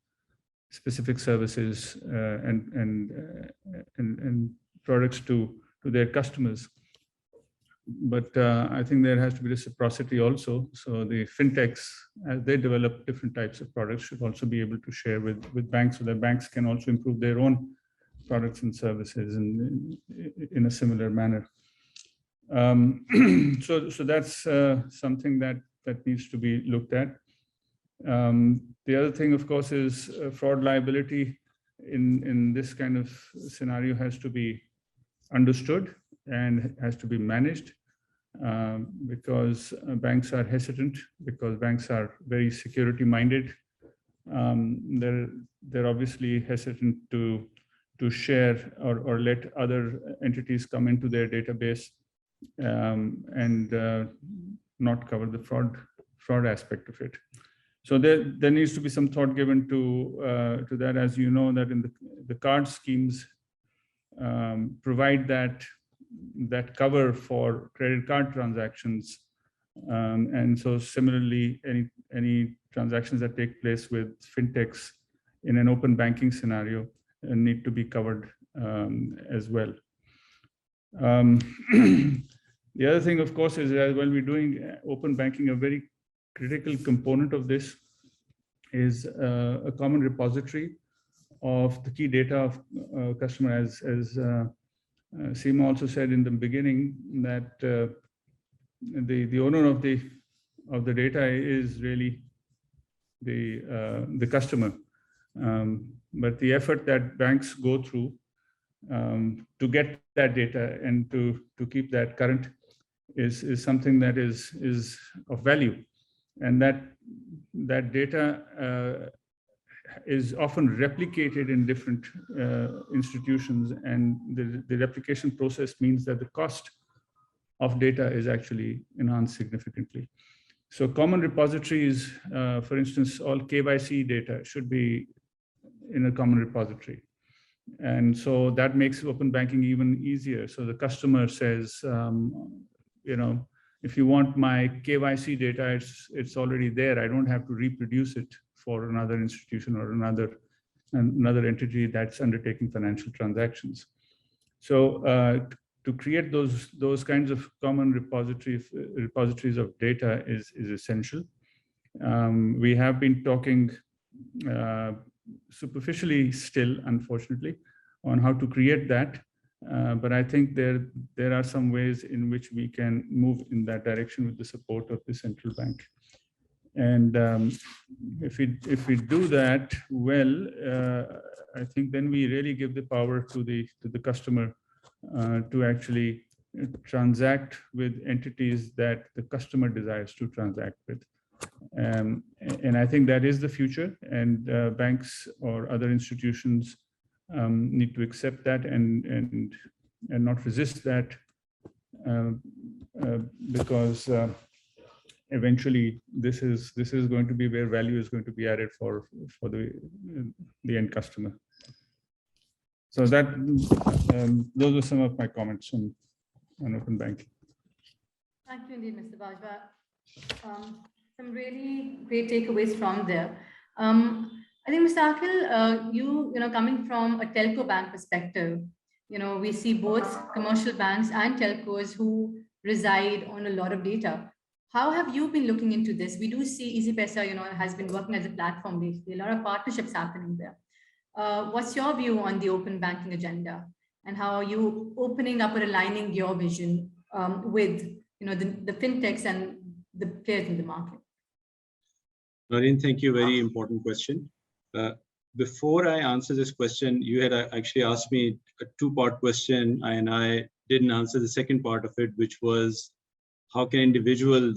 specific services and products to their customers. But I think there has to be reciprocity also. So the fintechs, as they develop different types of products, should also be able to share with banks, so that banks can also improve their own products and services in a similar manner. So that's something that needs to be looked at. The other thing, of course, is fraud liability in this kind of scenario has to be understood and has to be managed, because banks are hesitant, because banks are very security minded. They're obviously hesitant to share or let other entities come into their database and not cover the fraud aspect of it. So there needs to be some thought given to that, as you know, that in the card schemes provide that cover for credit card transactions, and so similarly, any transactions that take place with fintechs in an open banking scenario need to be covered as well. The other thing, of course, is that when we're doing open banking, a very critical component of this is a common repository of the key data of customer. As Seema also said in the beginning, that the owner of the data is really the customer. But the effort that banks go through to get that data and to keep that current is something that is of value, and that data is often replicated in different institutions, and the replication process means that the cost of data is actually enhanced significantly. So common repositories, for instance, all KYC data should be in a common repository. And so that makes open banking even easier. So the customer says, if you want my KYC data, it's already there. I don't have to reproduce it for another institution or another entity that's undertaking financial transactions. So to create those kinds of common repositories of data is essential. We have been talking superficially still, unfortunately, on how to create that. But I think there are some ways in which we can move in that direction with the support of the central bank. And if we do that well, I think then we really give the power to the customer to actually transact with entities that the customer desires to transact with. And I think that is the future, and banks or other institutions need to accept that and not resist that, because eventually this is going to be where value is going to be added for the end customer. So that those are some of my comments on open banking. Thank you indeed, Mr. Bajwa. Some really great takeaways from there. I think, Mr. Akhil, you coming from a telco bank perspective, we see both commercial banks and telcos who reside on a lot of data. How have you been looking into this? We do see EasyPaisa, has been working as a platform. We see a lot of partnerships happening there. What's your view on the open banking agenda, and how are you opening up or aligning your vision with the fintechs and the players in the market? Noreen, thank you. Very important question. Before I answer this question, you had actually asked me a two-part question, and I didn't answer the second part of it, which was how can individual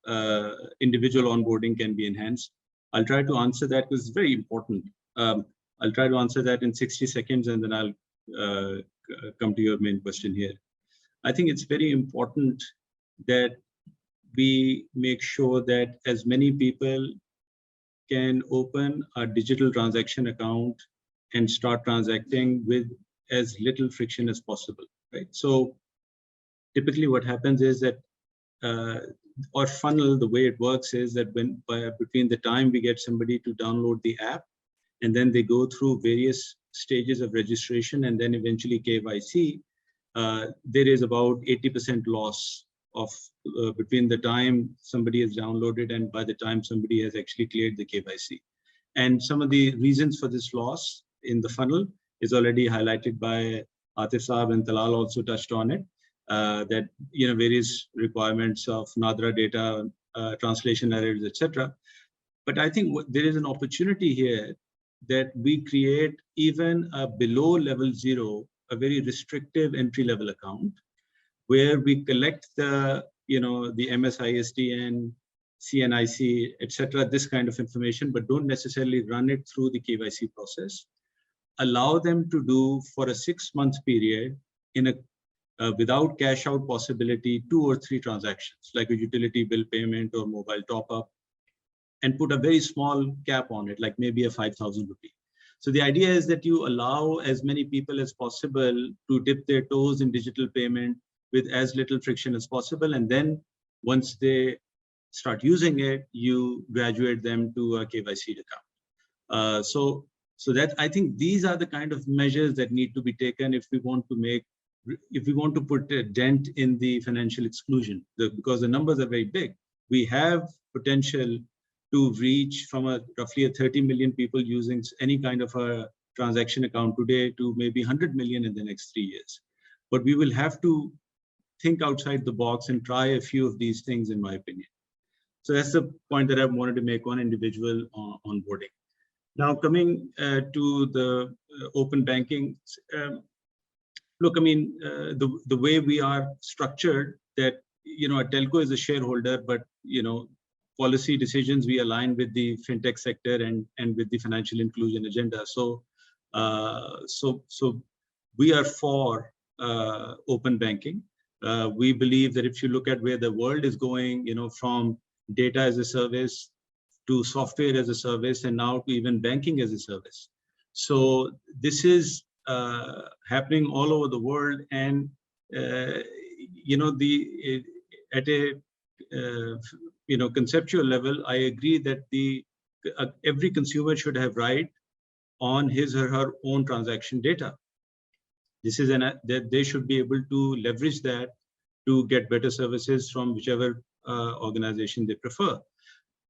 onboarding can be enhanced. I'll try to answer that because it's very important. I'll try to answer that in 60 seconds, and then I'll come to your main question here. I think it's very important that we make sure that as many people can open a digital transaction account and start transacting with as little friction as possible, right? So typically what happens is that our funnel, the way it works is that between the time we get somebody to download the app, and then they go through various stages of registration and then eventually KYC, there is about 80% loss of between the time somebody has downloaded and by the time somebody has actually cleared the KYC. And some of the reasons for this loss in the funnel is already highlighted by Atif Saab, and Talal also touched on it, that various requirements of NADRA data, translation errors, etc. But I think there is an opportunity here that we create even a below level 0, a very restrictive entry level account, where we collect the MSISDN, CNIC, etc., this kind of information, but don't necessarily run it through the KYC process. Allow them to do for a 6-month period in a without cash out possibility 2 or 3 transactions, like a utility bill payment or mobile top up, and put a very small cap on it, like maybe a 5,000 rupee. So the idea is that you allow as many people as possible to dip their toes in digital payment with as little friction as possible. And then once they start using it, you graduate them to a KYC account. So that I think these are the kind of measures that need to be taken if we want to put a dent in the financial exclusion, because the numbers are very big. We have potential to reach from roughly 30 million people using any kind of a transaction account today to maybe 100 million in the next 3 years. But we will have to think outside the box and try a few of these things, in my opinion. So that's the point that I wanted to make on individual onboarding. Now coming to the open banking, look, I mean, the way we are structured, that, you know, a telco is a shareholder, but, you know, policy decisions we align with the fintech sector and with the financial inclusion agenda. So we are for open banking. We believe that if you look at where the world is going, you know, from data as a service to software as a service, and now to even banking as a service. So this is happening all over the world, and you know, at a you know, conceptual level, I agree that every consumer should have right on his or her own transaction data. This is that they should be able to leverage that to get better services from whichever organization they prefer.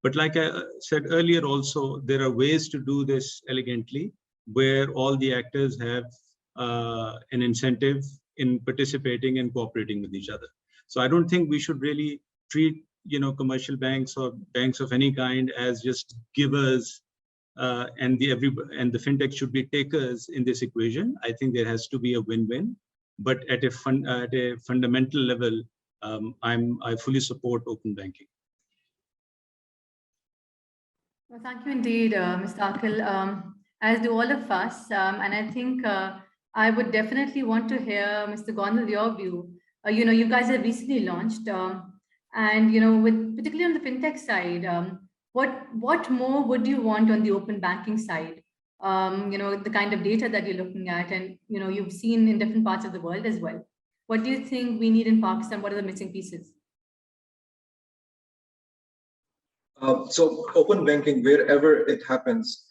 But like I said earlier, also, there are ways to do this elegantly, where all the actors have an incentive in participating and cooperating with each other. So I don't think we should really treat, you know, commercial banks or banks of any kind as just givers, and the fintech should be takers in this equation. I think there has to be a win-win, but at a fundamental level, I fully support open banking. Well, thank you indeed, Mr. Akhil, as do all of us. And I think I would definitely want to hear, Mr. Gondal, your view. You know, you guys have recently launched, and, you know, particularly on the fintech side, what more would you want on the open banking side? You know, the kind of data that you're looking at, and, you know, you've seen in different parts of the world as well. What do you think we need in Pakistan? What are the missing pieces? So open banking, wherever it happens,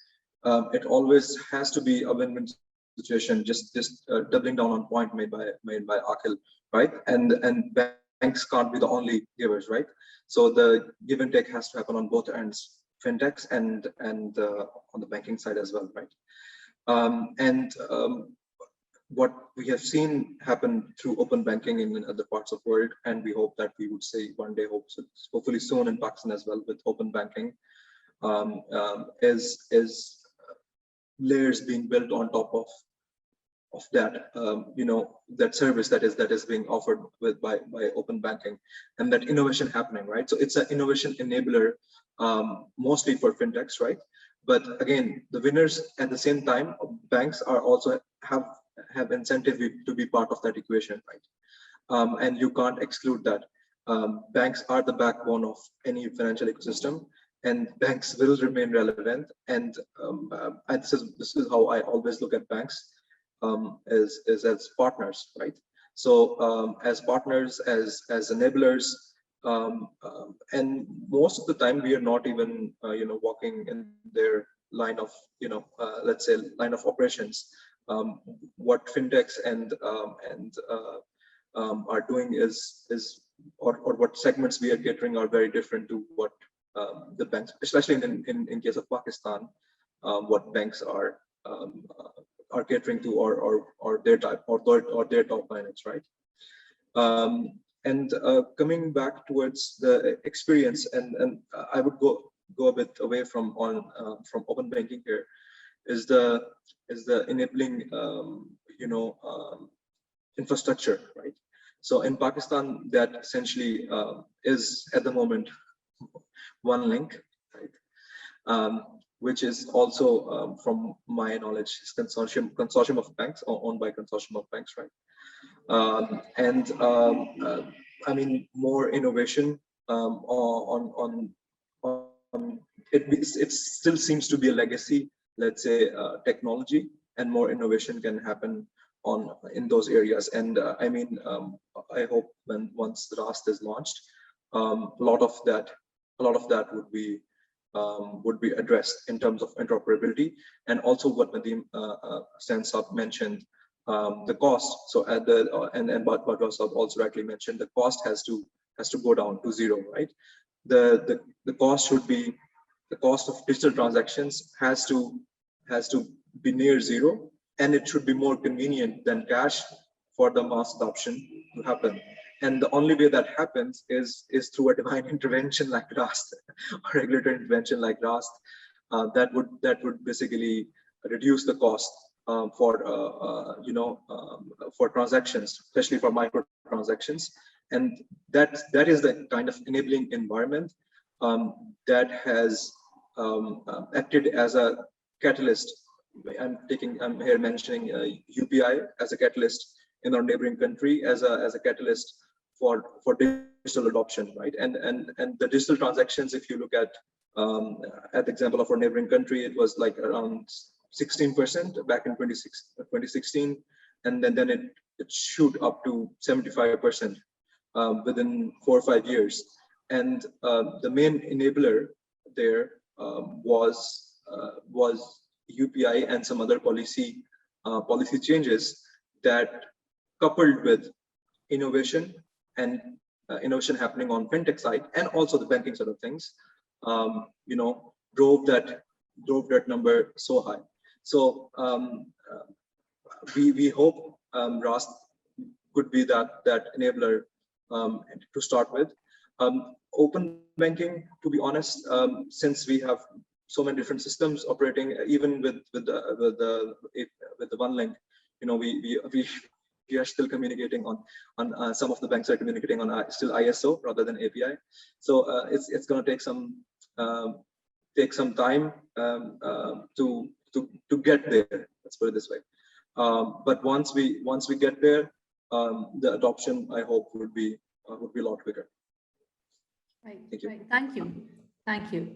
it always has to be a win-win situation. Just doubling down on point made by Akhil, right? And banks can't be the only givers, right? So the give and take has to happen on both ends, fintechs and on the banking side as well, right? What we have seen happen through open banking in other parts of the world, and we hope that we would say one day, hopefully soon in Pakistan as well, with open banking, is layers being built on top of that, you know, that service that is being offered by open banking, and that innovation happening, right? So it's an innovation enabler, mostly for fintechs, right? But again, the winners at the same time, banks are also have incentive to be part of that equation, right? And you can't exclude that. Banks are the backbone of any financial ecosystem, and banks will remain relevant. And this is how I always look at banks, as partners, right? So as partners, as enablers, and most of the time we are not even you know, walking in their line of, you know, let's say line of operations. What fintechs and are doing is or what segments we are catering are very different to what the banks, especially in case of Pakistan, what banks are catering to, or their type or their top lines, right? And coming back towards the experience, and I would go a bit away from open banking here, is the enabling you know, infrastructure, right? So in Pakistan, that essentially is at the moment one link, right? Which is also, from my knowledge, is consortium of banks, or owned by consortium of banks, right? I mean, more innovation on it still seems to be a legacy, let's say, technology, and more innovation can happen in those areas. And I mean, I hope once the RAST is launched, a lot of that would be addressed in terms of interoperability, and also what Nadeem Sansab mentioned, the cost. So at the and Badwa Sahab also rightly mentioned, the cost has to go down to zero, right? The cost should be, the cost of digital transactions has to be near zero, and it should be more convenient than cash for the mass adoption to happen. And the only way that happens is through a divine intervention like RAST, or regulatory intervention like RAST, that would basically reduce the cost for transactions, especially for micro transactions. And that is the kind of enabling environment that has acted as a catalyst. I'm here mentioning UPI as a catalyst in our neighboring country, as a catalyst for digital adoption, right? And the digital transactions, if you look at the example of our neighboring country, it was like around 16% back in 2016, and then it shoot up to 75% within 4 or 5 years. And the main enabler there was UPI and some other policy changes that, coupled with innovation and innovation happening on fintech side and also the banking side of things, drove that number so high. So we hope RAST could be that enabler to start with. Open banking, to be honest, since we have so many different systems operating, even with the one link, we are still communicating on some of the banks are communicating on still ISO rather than API. So it's going to take some time to get there. Let's put it this way. But once we get there, the adoption, I hope, would be a lot quicker. Right. Thank you. Right. Thank you.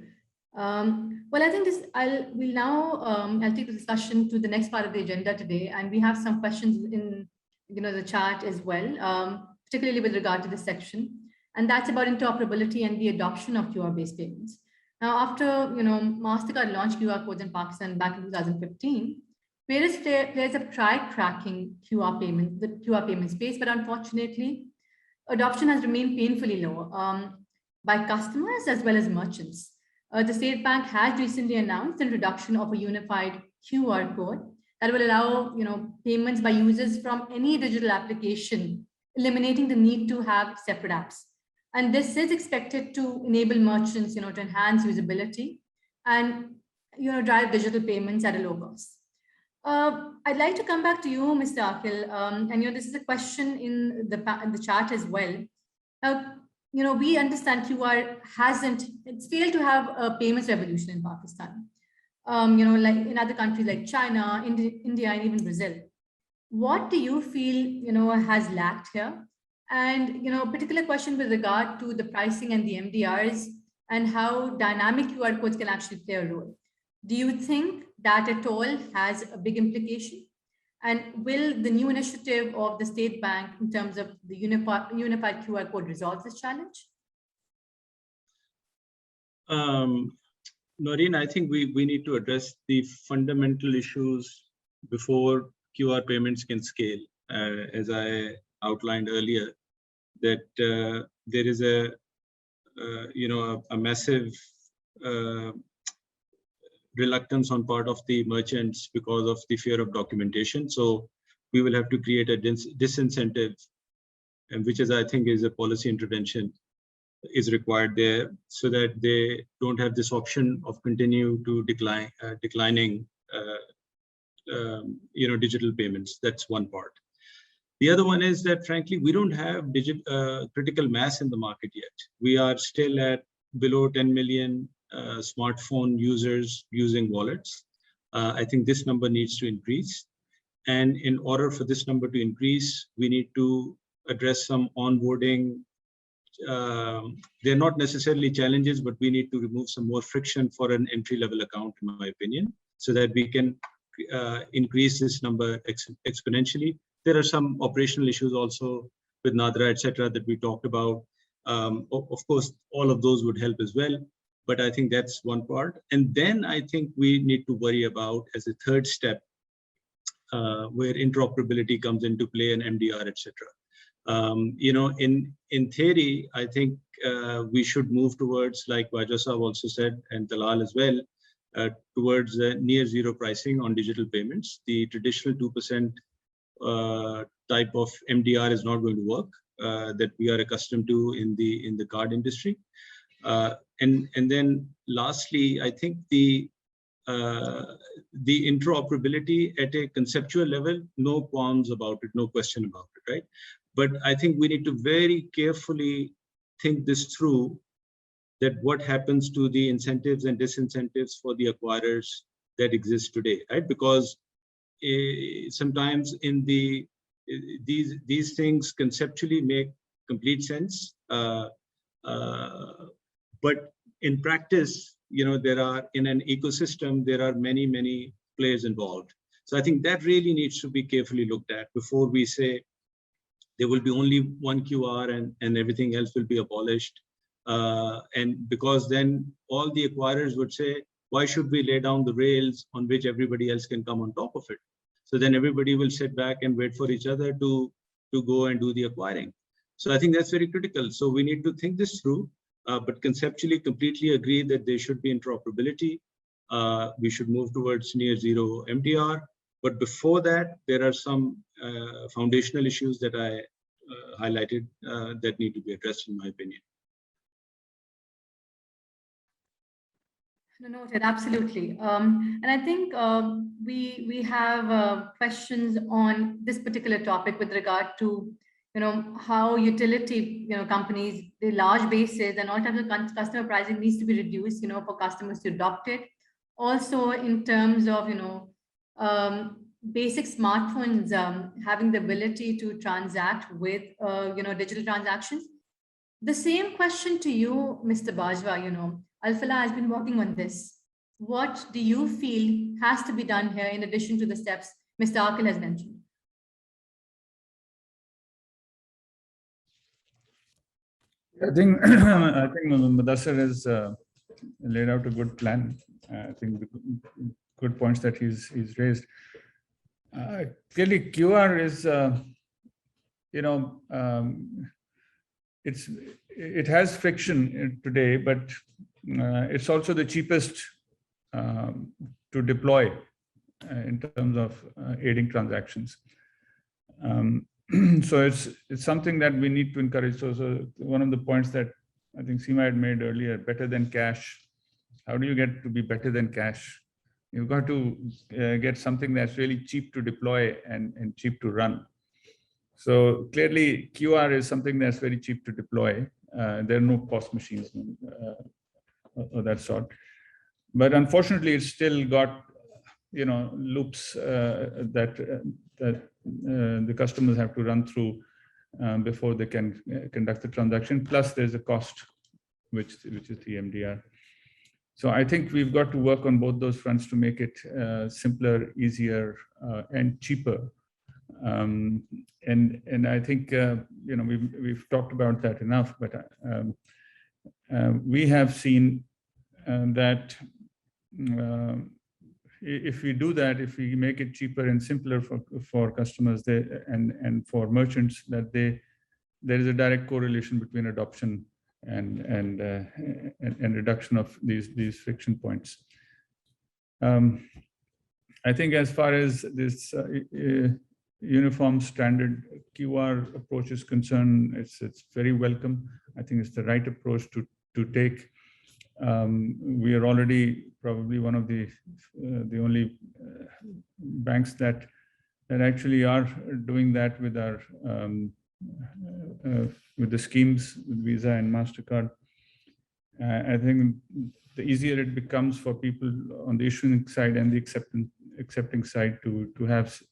Well, I think we'll now I'll take the discussion to the next part of the agenda today, and we have some questions in the chat as well, particularly with regard to this section, and that's about interoperability and the adoption of QR-based payments. Now, after MasterCard launched QR codes in Pakistan back in 2015, various players have tried cracking the QR payment space, but unfortunately, adoption has remained painfully low by customers as well as merchants. The State Bank has recently announced the introduction of a unified QR code that will allow payments by users from any digital application, eliminating the need to have separate apps. And this is expected to enable merchants to enhance usability and drive digital payments at a low cost. I'd like to come back to you, Mr. Akhil, and this is a question in the chat as well. We understand QR it's failed to have a payments revolution in Pakistan. Like in other countries like China, India, and even Brazil. What do you feel, has lacked here? And, particular question with regard to the pricing and the MDRs and how dynamic QR codes can actually play a role. Do you think that at all has a big implication? And will the new initiative of the State Bank in terms of the unified QR code resolve this challenge? Noreen, I think we need to address the fundamental issues before QR payments can scale. As I outlined earlier, that there is a massive reluctance on part of the merchants because of the fear of documentation. So we will have to create a disincentive, and which is, I think, is a policy intervention is required there, so that they don't have this option of continue to declining digital payments. That's one part. The other one is that, frankly, we don't have critical mass in the market yet. We are still at below 10 million smartphone users using wallets. I think this number needs to increase. And in order for this number to increase, we need to address some onboarding. They're not necessarily challenges, but we need to remove some more friction for an entry-level account, in my opinion, so that we can increase this number exponentially. There are some operational issues also with NADRA, etc., that we talked about. Of course, all of those would help as well. But I think that's one part. And then I think we need to worry about, as a third step, where interoperability comes into play, and MDR, etc. In theory, I think we should move towards, like Vajra also said, and Talal as well, towards near zero pricing on digital payments. The traditional 2% type of MDR is not going to work that we are accustomed to in the card industry. And then lastly, I think the the interoperability at a conceptual level, no qualms about it, no question about it, right? But I think we need to very carefully think this through, that what happens to the incentives and disincentives for the acquirers that exist today, right? Because sometimes in these things conceptually make complete sense, but in practice, there are, in an ecosystem, there are many players involved. So I think that really needs to be carefully looked at before we say there will be only one QR and everything else will be abolished. And because then all the acquirers would say, why should we lay down the rails on which everybody else can come on top of it? So then everybody will sit back and wait for each other to go and do the acquiring. So I think that's very critical. So we need to think this through, but conceptually completely agree that there should be interoperability. We should move towards near zero MDR. But before that, there are some foundational issues that I highlighted that need to be addressed, in my opinion. No, noted, absolutely. And I think we have questions on this particular topic with regard to, how utility, companies, the large bases and all types of customer pricing needs to be reduced, for customers to adopt it. Also, in terms of, basic smartphones having the ability to transact with, digital transactions. The same question to you, Mr. Bajwa, Alfala has been working on this. What do you feel has to be done here in addition to the steps Mr. Akil has mentioned? I think Mudassir has laid out a good plan. I think the good points that he's raised. Clearly, QR is, it has friction today, but it's also the cheapest to deploy in terms of aiding transactions. So it's something that we need to encourage. So one of the points that I think Seema had made earlier, better than cash. How do you get to be better than cash? You've got to get something that's really cheap to deploy and cheap to run. So clearly, QR is something that's very cheap to deploy. There are no POS machines of that sort. But unfortunately, it's still got loops that the customers have to run through before they can conduct the transaction. Plus, there's a cost, which is the MDR. So I think we've got to work on both those fronts to make it simpler, easier, and cheaper. And I think we've talked about that enough, but we have seen that if we do that, if we make it cheaper and simpler for customers and for merchants, that there is a direct correlation between adoption and reduction of these friction points. I think as far as this uniform standard QR approach is concerned, it's very welcome. I think it's the right approach to take. We are already probably one of the only banks that actually are doing that with our with the schemes with Visa and MasterCard. I think the easier it becomes for people on the issuing side and the accepting side to have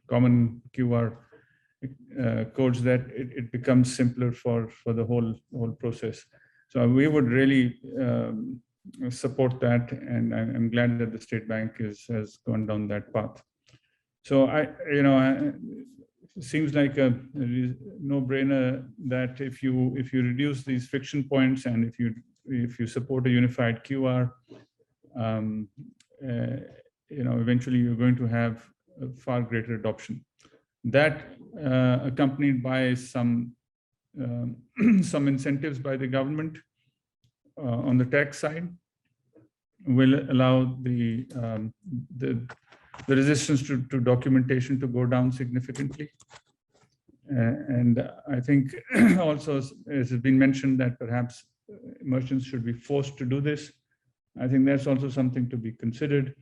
common QR codes, that it becomes simpler for the whole process. So we would really support that, and I'm glad that the State Bank has gone down that path. So it seems like a no-brainer that if you reduce these friction points and if you support a unified QR, eventually you're going to have a far greater adoption. That accompanied by some incentives by the government on the tax side will allow the resistance to documentation to go down significantly. And I think also, as has been mentioned, that perhaps merchants should be forced to do this. I think that's also something to be considered.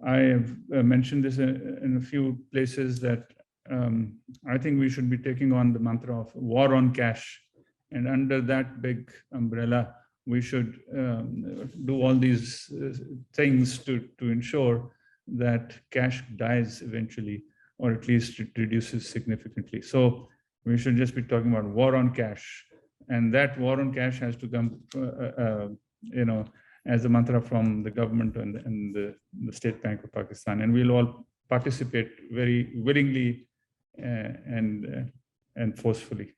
I have mentioned this in a few places that I think we should be taking on the mantra of war on cash. And under that big umbrella, we should do all these things to ensure that cash dies eventually, or at least it reduces significantly. So we should just be talking about war on cash. And that war on cash has to come, as a mantra from the government and the State Bank of Pakistan. And we'll all participate very willingly and forcefully.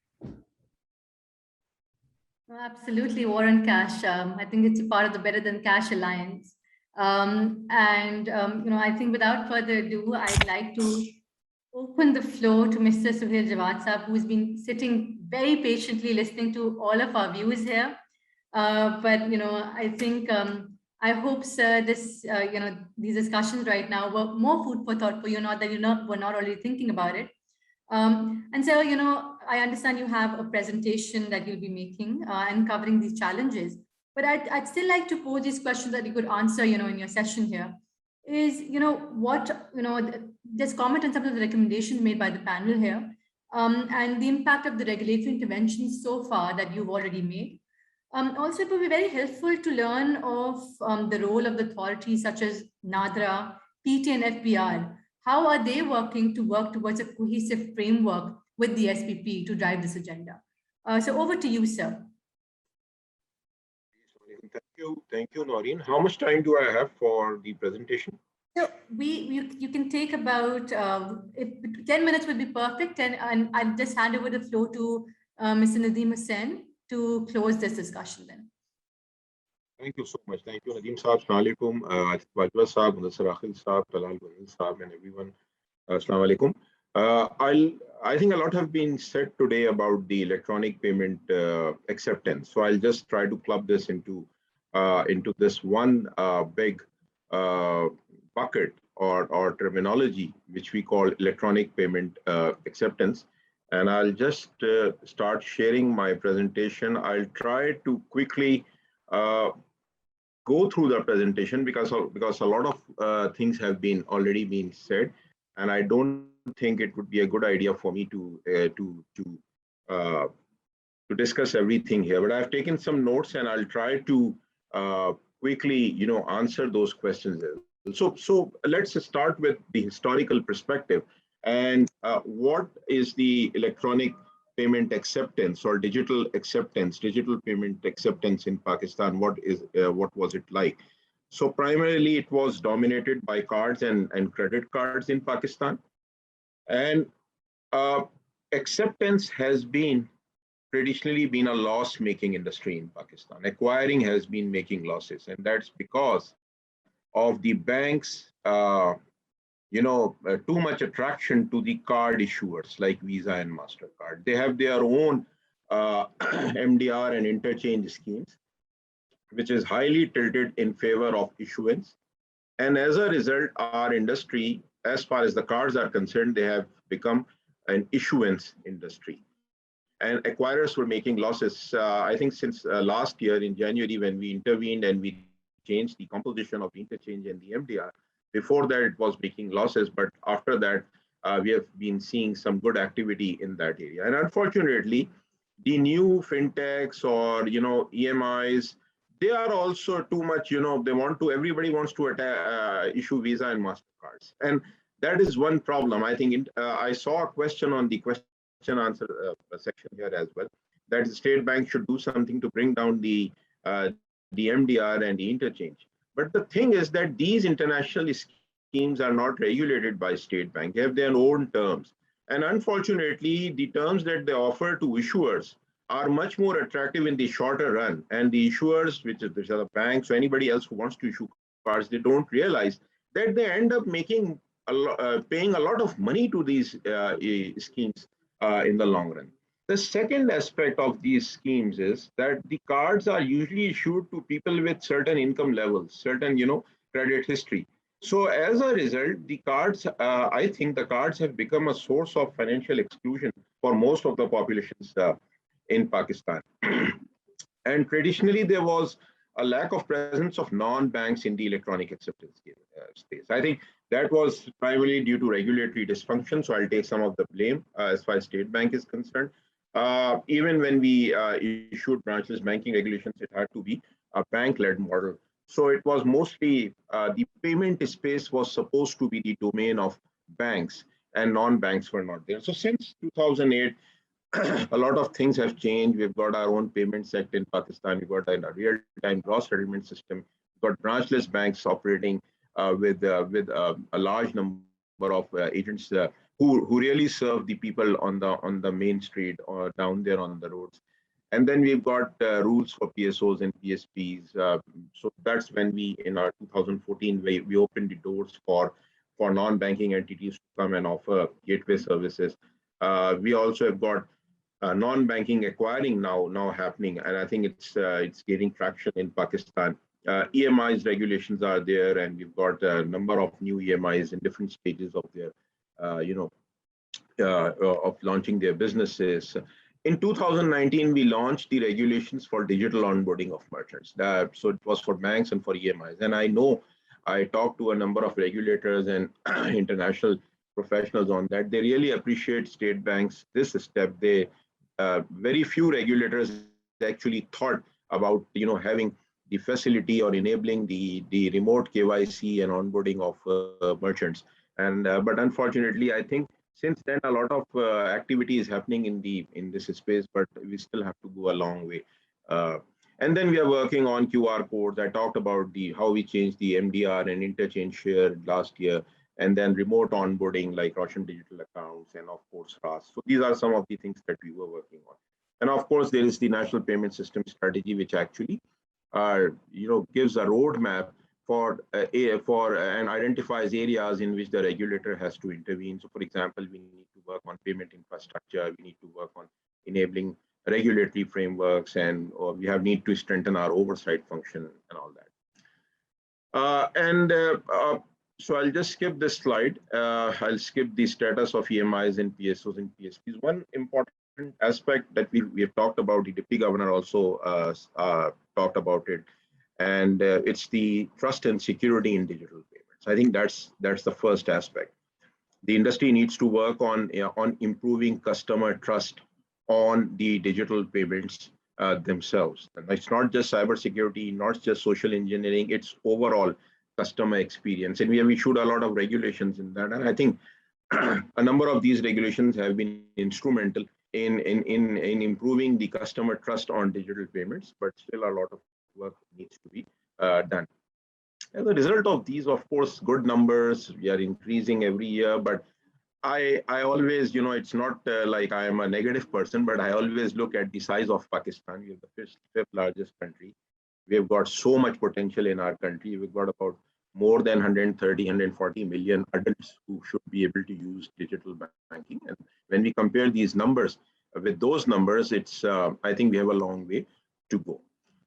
Absolutely, war on cash. I think it's a part of the Better Than Cash Alliance. I think without further ado, I'd like to open the floor to Mr. Suhail Jawad Saab, who's been sitting very patiently listening to all of our views here. I think, I hope, sir, these discussions right now were more food for thought for you, not that we're not already thinking about it. I understand you have a presentation that you'll be making and covering these challenges, but I'd still like to pose these questions that you could answer, in your session here. Is, just comment on some of the recommendations made by the panel here and the impact of the regulatory interventions so far that you've already made. Also, it would be very helpful to learn of the role of the authorities such as NADRA, PT and FBR. How are they working towards a cohesive framework with the SPP to drive this agenda? So over to you, sir. Thank you, Noreen. How much time do I have for the presentation? So you can take about 10 minutes would be perfect, and I'll just hand over the floor to Mr. Nadeem Hussain to close this discussion then. Thank you so much. Thank you, Nadeem Saab, Assalamu alaikum, Wajwa Saab, Mudassir Akhil Saab, Talal Gunil Saab, and everyone. Assalamu alaikum. I think a lot have been said today about the electronic payment acceptance. So I'll just try to club this into this one big bucket or terminology, which we call electronic payment acceptance. And I'll just start sharing my presentation. I'll try to quickly go through the presentation because a lot of things have already been said, and I don't think it would be a good idea for me to discuss everything here. But I've taken some notes, and I'll try to quickly, answer those questions. So let's start with the historical perspective and what is the electronic payment acceptance or digital payment acceptance in Pakistan? What was it like? So primarily it was dominated by cards and credit cards in Pakistan. And acceptance has traditionally been a loss-making industry in Pakistan. Acquiring has been making losses, and that's because of the banks, too much attraction to the card issuers like Visa and MasterCard. They have their own MDR and interchange schemes, which is highly tilted in favor of issuance. And as a result, our industry, as far as the cards are concerned, they have become an issuance industry. And acquirers were making losses, I think since last year in January, when we intervened and we changed the composition of the interchange and the MDR. Before that, it was making losses, but after that, we have been seeing some good activity in that area. And unfortunately, the new fintechs or EMIs, they are also too much. Everybody wants to issue Visa and MasterCards, and that is one problem. I think I saw a question on the question answer section here as well, that the State Bank should do something to bring down the MDR and the interchange. But the thing is that these international schemes are not regulated by State Bank. They have their own terms. And unfortunately, the terms that they offer to issuers are much more attractive in the shorter run. And the issuers, which are the banks or anybody else who wants to issue cards, they don't realize that they end up paying a lot of money to these schemes in the long run. The second aspect of these schemes is that the cards are usually issued to people with certain income levels, certain credit history. So as a result, the cards, I think the cards have become a source of financial exclusion for most of the populations in Pakistan. And traditionally, there was a lack of presence of non-banks in the electronic acceptance space. I think that was primarily due to regulatory dysfunction. So I'll take some of the blame as far as State Bank is concerned. Even when we issued branchless banking regulations, it had to be a bank-led model. So it was mostly the payment space was supposed to be the domain of banks, and non-banks were not there. So since 2008, a lot of things have changed. We've got our own payments act in Pakistan. We've got a real-time gross settlement system. We've got branchless banks operating with a large number of agents who really serve the people on the main street or down there on the roads. And then we've got rules for PSOs and PSPs. So that's when we, in our 2014, we opened the doors for non-banking entities to come and offer gateway services. We also have got non-banking acquiring now happening, and I think it's gaining traction in Pakistan. EMIs regulations are there, and we've got a number of new EMIs in different stages of their, of launching their businesses. In 2019, we launched the regulations for digital onboarding of merchants. So it was for banks and for EMIs. And I know I talked to a number of regulators and international professionals on that. They really appreciate State Bank's this step. They very few regulators actually thought about having the facility or enabling the remote KYC and onboarding of merchants. And but unfortunately, I think since then a lot of activity is happening in this space, but we still have to go a long way. And then we are working on QR codes. I talked about how we changed the MDR and interchange share last year, and then remote onboarding like Russian digital accounts, and of course RAS. So these are some of the things that we were working on. And of course, there is the National Payment System Strategy, which actually gives a roadmap for and identifies areas in which the regulator has to intervene. So for example, we need to work on payment infrastructure, we need to work on enabling regulatory frameworks, and we need to strengthen our oversight function and all that. So I'll just skip this slide. I'll skip the status of EMIs and PSOs and PSPs. One important aspect that we have talked about, the Deputy Governor also talked about it, and it's the trust and security in digital payments. I think that's the first aspect. The industry needs to work on improving customer trust on the digital payments themselves. And it's not just cybersecurity, not just social engineering, it's overall customer experience. And we have issued a lot of regulations in that. And I think a number of these regulations have been instrumental in improving the customer trust on digital payments, but still a lot of work needs to be done. As a result of these, of course, good numbers, we are increasing every year, but I always, it's not like I am a negative person, but I always look at the size of Pakistan. We are the fifth largest country. We have got so much potential in our country. We've got about more than 130, 140 million adults who should be able to use digital banking. And when we compare these numbers with those numbers, it's I think we have a long way to go.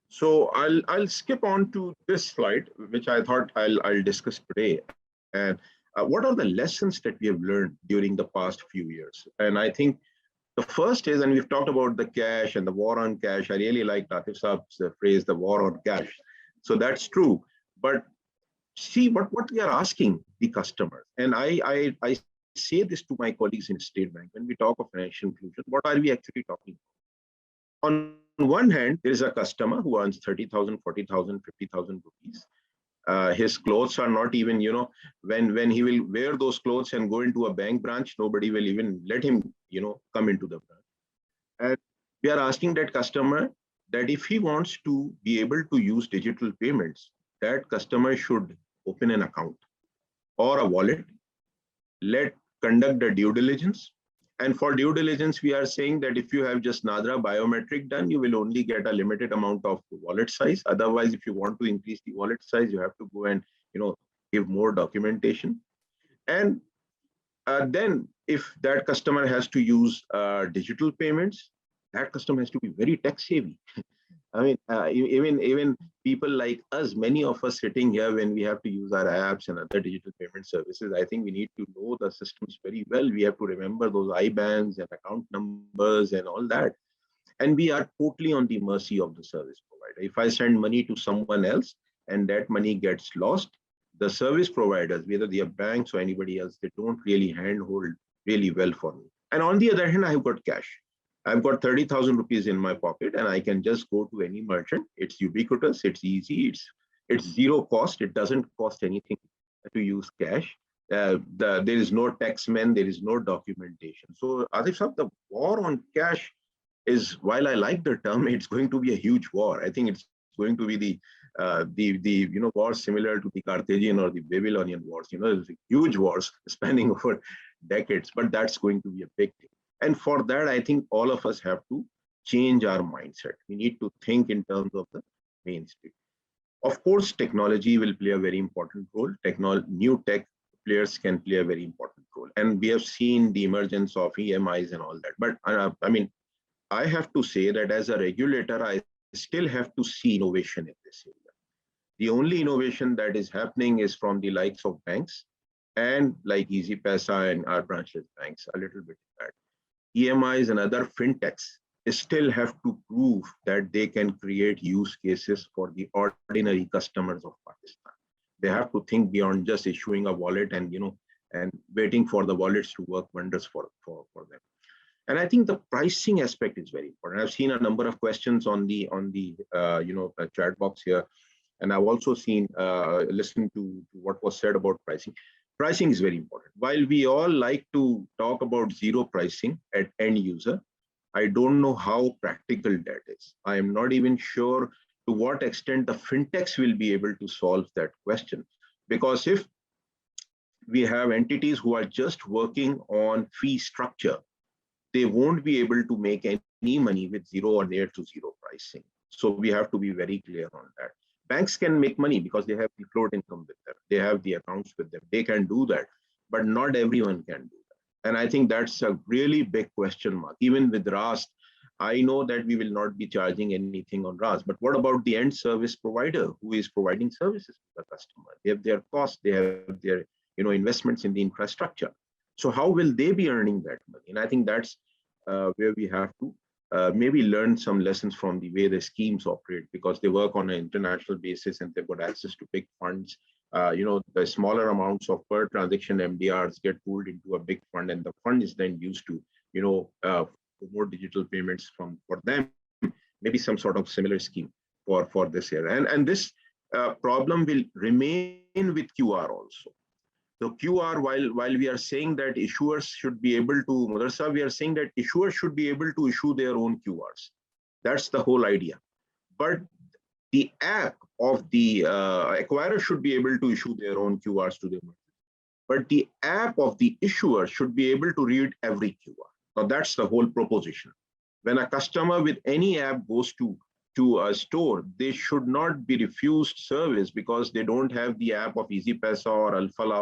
So I'll skip on to this slide, which I thought I'll discuss today. And what are the lessons that we have learned during the past few years? And I think the first is, and we've talked about the cash and the war on cash. I really like Latif Saab's phrase, the war on cash. So that's true. But see what we are asking the customers. And I say this to my colleagues in State Bank. When we talk of financial inclusion, what are we actually talking about? On one hand, there is a customer who earns 30,000, 40,000, 50,000 rupees. His clothes are not even, when he will wear those clothes and go into a bank branch, nobody will even let him, come into the branch. And we are asking that customer that if he wants to be able to use digital payments, that customer should open an account or a wallet, conduct a due diligence. And for due diligence, we are saying that if you have just NADRA biometric done, you will only get a limited amount of wallet size. Otherwise, if you want to increase the wallet size, you have to go and give more documentation. And then if that customer has to use digital payments, that customer has to be very tech savvy. I mean, even people like us, many of us sitting here, when we have to use our apps and other digital payment services, I think we need to know the systems very well. We have to remember those IBANs and account numbers and all that. And we are totally on the mercy of the service provider. provider. If I send money to someone else and that money gets lost, the service providers, whether they are banks or anybody else, they don't really handhold really well for me. And on the other hand, I've got cash. I've got 30,000 rupees in my pocket and I can just go to any merchant. It's ubiquitous, it's easy, it's zero cost. It doesn't cost anything to use cash. There is no taxman, there is no documentation. So Adif Sahab, the war on cash is, while I like the term, it's going to be a huge war. I think it's going to be the war similar to the Carthaginian or the Babylonian wars. There's huge wars spanning over decades, but that's going to be a big thing. And for that, I think all of us have to change our mindset. We need to think in terms of the mainstream. Of course, technology will play a very important role. New tech players can play a very important role. And we have seen the emergence of EMIs and all that. But I have to say that as a regulator, I still have to see innovation in this area. The only innovation that is happening is from the likes of banks and like EasyPaisa and our branchless banks, a little bit of that. EMIs and other fintechs still have to prove that they can create use cases for the ordinary customers of Pakistan. They have to think beyond just issuing a wallet and waiting for the wallets to work wonders for them. And I think the pricing aspect is very important. I've seen a number of questions on the chat box here, and I've also listened to what was said about pricing. Pricing is very important. While we all like to talk about zero pricing at end user, I don't know how practical that is. I am not even sure to what extent the fintechs will be able to solve that question. Because if we have entities who are just working on fee structure, they won't be able to make any money with zero or near to zero pricing. So we have to be very clear on that. Banks can make money because they have the float income with them. They have the accounts with them. They can do that, but not everyone can do that. And I think that's a really big question mark. Even with RAS, I know that we will not be charging anything on RAS, but what about the end service provider who is providing services to the customer? They have their costs, they have their investments in the infrastructure. So how will they be earning that money? And I think that's where we have to maybe learn some lessons from the way the schemes operate, because they work on an international basis and they've got access to big funds. The smaller amounts of per transaction MDRs get pooled into a big fund, and the fund is then used to, more digital payments for them. Maybe some sort of similar scheme for this year. And this problem will remain with QR also. So QR, while we are saying that issuers should be able to, Madrasa, we are saying that issuers should be able to issue their own QRs. That's the whole idea. But the app of the acquirer should be able to issue their own QRs to them. But the app of the issuer should be able to read every QR. Now that's the whole proposition. When a customer with any app goes to a store, they should not be refused service because they don't have the app of EasyPaisa or Alfala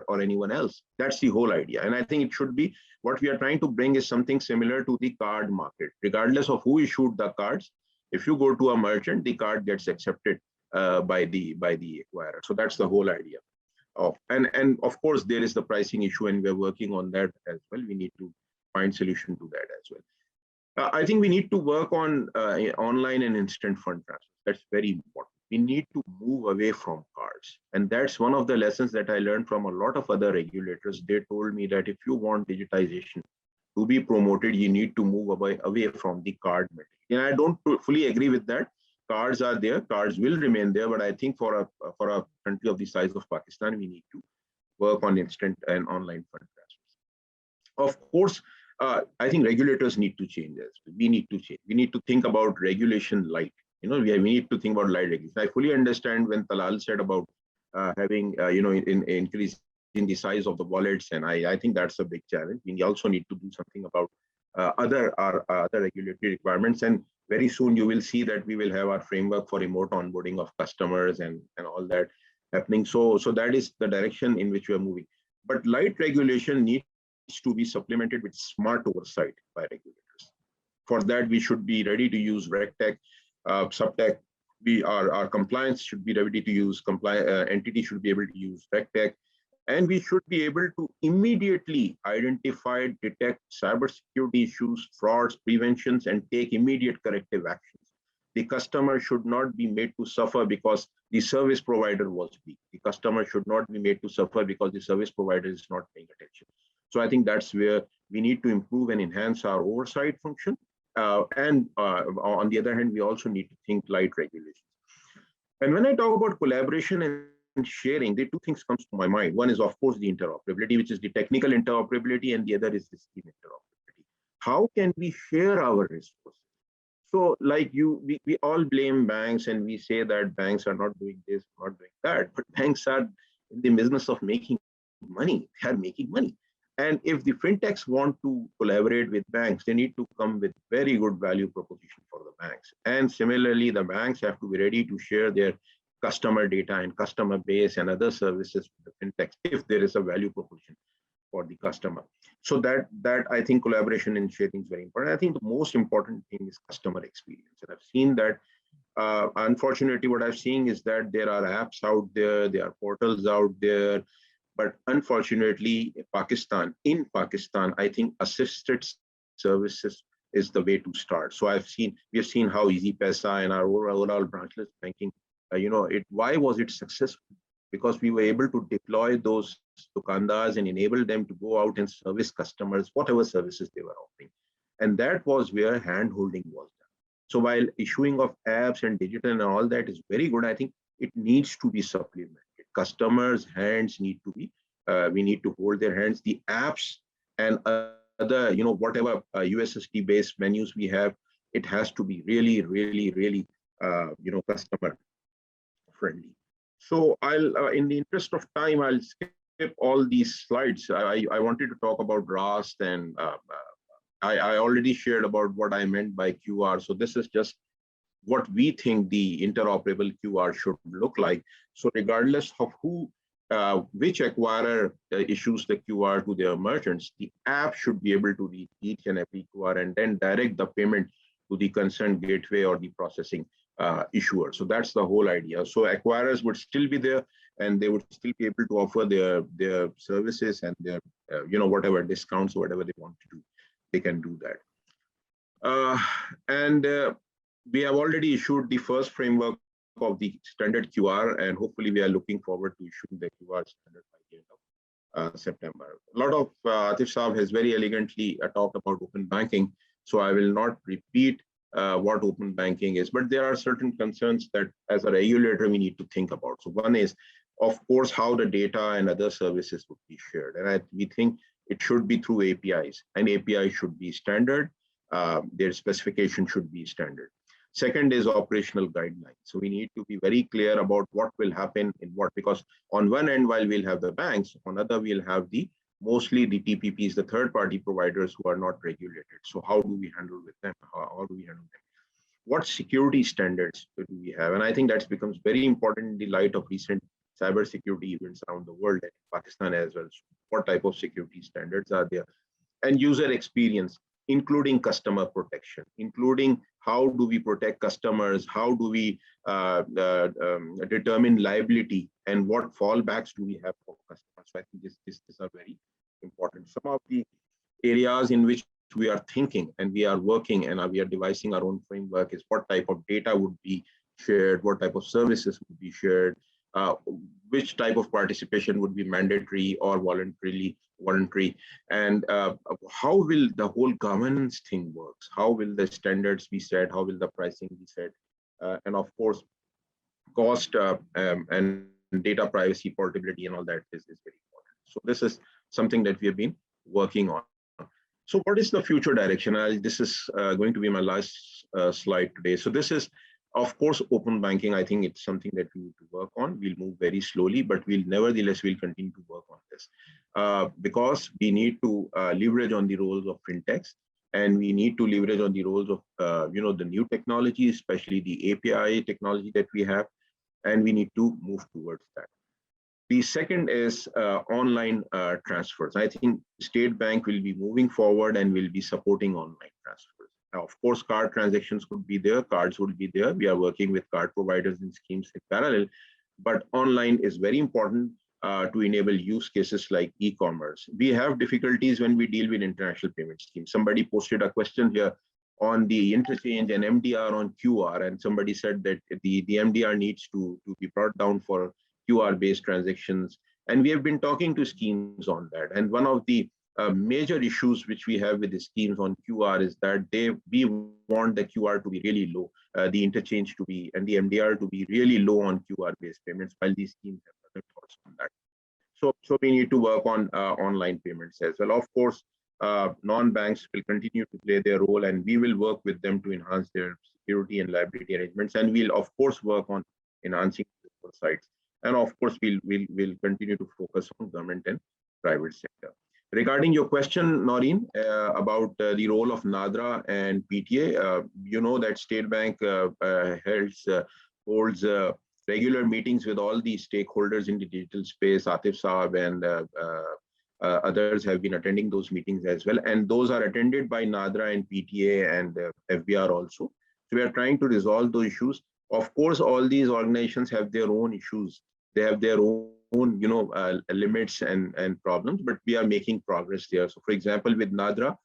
or anyone else. That's the whole idea. And I think it should be, what we are trying to bring is something similar to the card market. Regardless of who issued the cards, if you go to a merchant, the card gets accepted by the acquirer. So that's the whole idea. And of course, there is the pricing issue, and we're working on that as well. We need to find solution to that as well. I think we need to work on online and instant fund transfers. That's very important. We need to move away from cards. And that's one of the lessons that I learned from a lot of other regulators. They told me that if you want digitization to be promoted, you need to move away from the card method. And I don't fully agree with that. Cards are there, cards will remain there, but I think for a country of the size of Pakistan, we need to work on instant and online fund transfers. Of course, I think regulators need to change this. We need to change. We need to think about regulation light. We need to think about light regulation. I fully understand when Talal said about having, increasing the size of the wallets, and I think that's a big challenge. We also need to do something about other regulatory requirements. And very soon you will see that we will have our framework for remote onboarding of customers and all that happening. So that is the direction in which we are moving. But light regulation needs to be supplemented with smart oversight by regulators. For that, we should be ready to use RegTech, SubTech. Our compliance should be ready to use, entity should be able to use RegTech, and we should be able to immediately identify, detect cybersecurity issues, frauds, preventions, and take immediate corrective actions. the customer should not be made to suffer because the service provider was weak. The customer should not be made to suffer because the service provider is not paying attention. So I think that's where we need to improve and enhance our oversight function. And on the other hand, we also need to think light regulations. And when I talk about collaboration and sharing, the two things comes to my mind. One is, of course, the interoperability, which is the technical interoperability, and the other is the scheme interoperability. How can we share our resources? So like we all blame banks and we say that banks are not doing this, not doing that, but banks are in the business of making money. They are making money. And if the fintechs want to collaborate with banks, they need to come with very good value proposition for the banks. And similarly, the banks have to be ready to share their customer data and customer base and other services with the fintechs if there is a value proposition for the customer. So that I think collaboration and sharing is very important. I think the most important thing is customer experience. And I've seen that, unfortunately, what I've seen is that there are apps out there are portals out there, but unfortunately, in Pakistan, I think assisted services is the way to start. So we have seen how Easy Paisa and our overall branchless banking, why was it successful? Because we were able to deploy those dukandars and enable them to go out and service customers, whatever services they were offering. And that was where hand-holding was done. So while issuing of apps and digital and all that is very good, I think it needs to be supplemented. Customers' hands need to be, we need to hold their hands. The apps and other, whatever USSD-based menus we have, it has to be really, really, really, customer friendly. So I'll, in the interest of time, I'll skip all these slides. I wanted to talk about RAST, and I already shared about what I meant by QR. So this is just what we think the interoperable QR should look like. So regardless of which acquirer issues the QR to their merchants, the app should be able to read each and every QR and then direct the payment to the concerned gateway or the processing issuer. So that's the whole idea. So acquirers would still be there and they would still be able to offer their services and their, whatever discounts or whatever they want to do, they can do that. We have already issued the first framework of the standard QR, and hopefully we are looking forward to issuing the QR standard by the end of September. A lot of Atif Saab has very elegantly talked about open banking, so I will not repeat what open banking is, but there are certain concerns that as a regulator we need to think about. So one is, of course, how the data and other services would be shared, and we think it should be through APIs, and API should be standard. Their specification should be standard. Second is operational guidelines. So we need to be very clear about what will happen in what, because on one end, while we'll have the banks, on the other, we'll have mostly the TPPs, the third-party providers who are not regulated. So how do we handle with them? How do we handle them? What security standards do we have? And I think that becomes very important in the light of recent cybersecurity events around the world and in Pakistan as well. So what type of security standards are there? And user experience, including customer protection, including how do we protect customers, how do we determine liability, and what fallbacks do we have for customers. So I think these are very important. Some of the areas in which we are thinking and we are working and we are devising our own framework is what type of data would be shared, what type of services would be shared, which type of participation would be mandatory or voluntary, and how will the whole governance thing works? How will the standards be set? How will the pricing be set? And of course, cost and data privacy, portability, and all that is very important. So this is something that we have been working on. So what is the future direction? This is going to be my last slide today. So this is, of course, open banking. I think it's something that we need to work on. We'll move very slowly, but we'll continue to work on this because we need to leverage on the roles of fintechs, and we need to leverage on the roles of the new technology, especially the API technology that we have, and we need to move towards that. The second is online transfers. I think State Bank will be moving forward and will be supporting online transfers. Now, of course, card transactions could be there, cards would be there. We are working with card providers and schemes in parallel, but online is very important to enable use cases like e-commerce. We have difficulties when we deal with international payment schemes. Somebody posted a question here on the interchange and MDR on QR, and somebody said that the MDR needs to be brought down for QR-based transactions. And we have been talking to schemes on that. And one of the major issues which we have with the schemes on QR is that we want the QR to be really low, the interchange to be, and the MDR to be really low on QR-based payments, while these schemes have other thoughts on that. So we need to work on online payments as well. Of course, non-banks will continue to play their role, and we will work with them to enhance their security and liability arrangements. And we'll of course work on enhancing both sides. And of course, we'll continue to focus on government and private sector. Regarding your question, Noreen, about the role of NADRA and PTA, you know that State Bank holds regular meetings with all the stakeholders in the digital space. Atif Saab and others have been attending those meetings as well. And those are attended by NADRA and PTA and FBR also. So we are trying to resolve those issues. Of course, all these organizations have their own issues. They have their own limits and problems, but we are making progress there. So for example, with NADRA,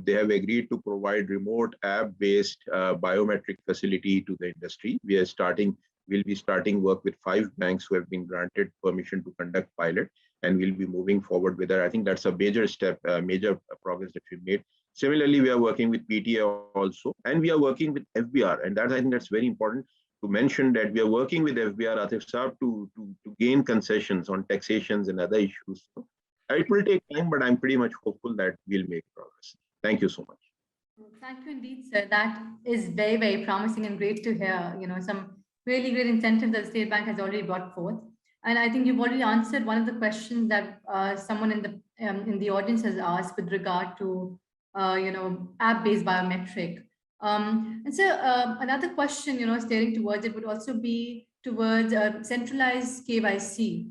they have agreed to provide remote app-based biometric facility to the industry. We'll be starting work with 5 banks who have been granted permission to conduct pilot, and we'll be moving forward with that. I think that's a major step, major progress that we've made. Similarly, we are working with PTA also, and we are working with FBR, and I think that's very important to mention, that we are working with FBR, Atif Saab, to gain concessions on taxations and other issues. So it will take time, but I'm pretty much hopeful that we'll make progress. Thank you so much. Thank you indeed, sir. That is very, very promising and great to hear. Some really great incentives that the State Bank has already brought forth. And I think you've already answered one of the questions that someone in the audience has asked with regard to app-based biometric. And so another question, steering towards it would also be towards centralized KYC.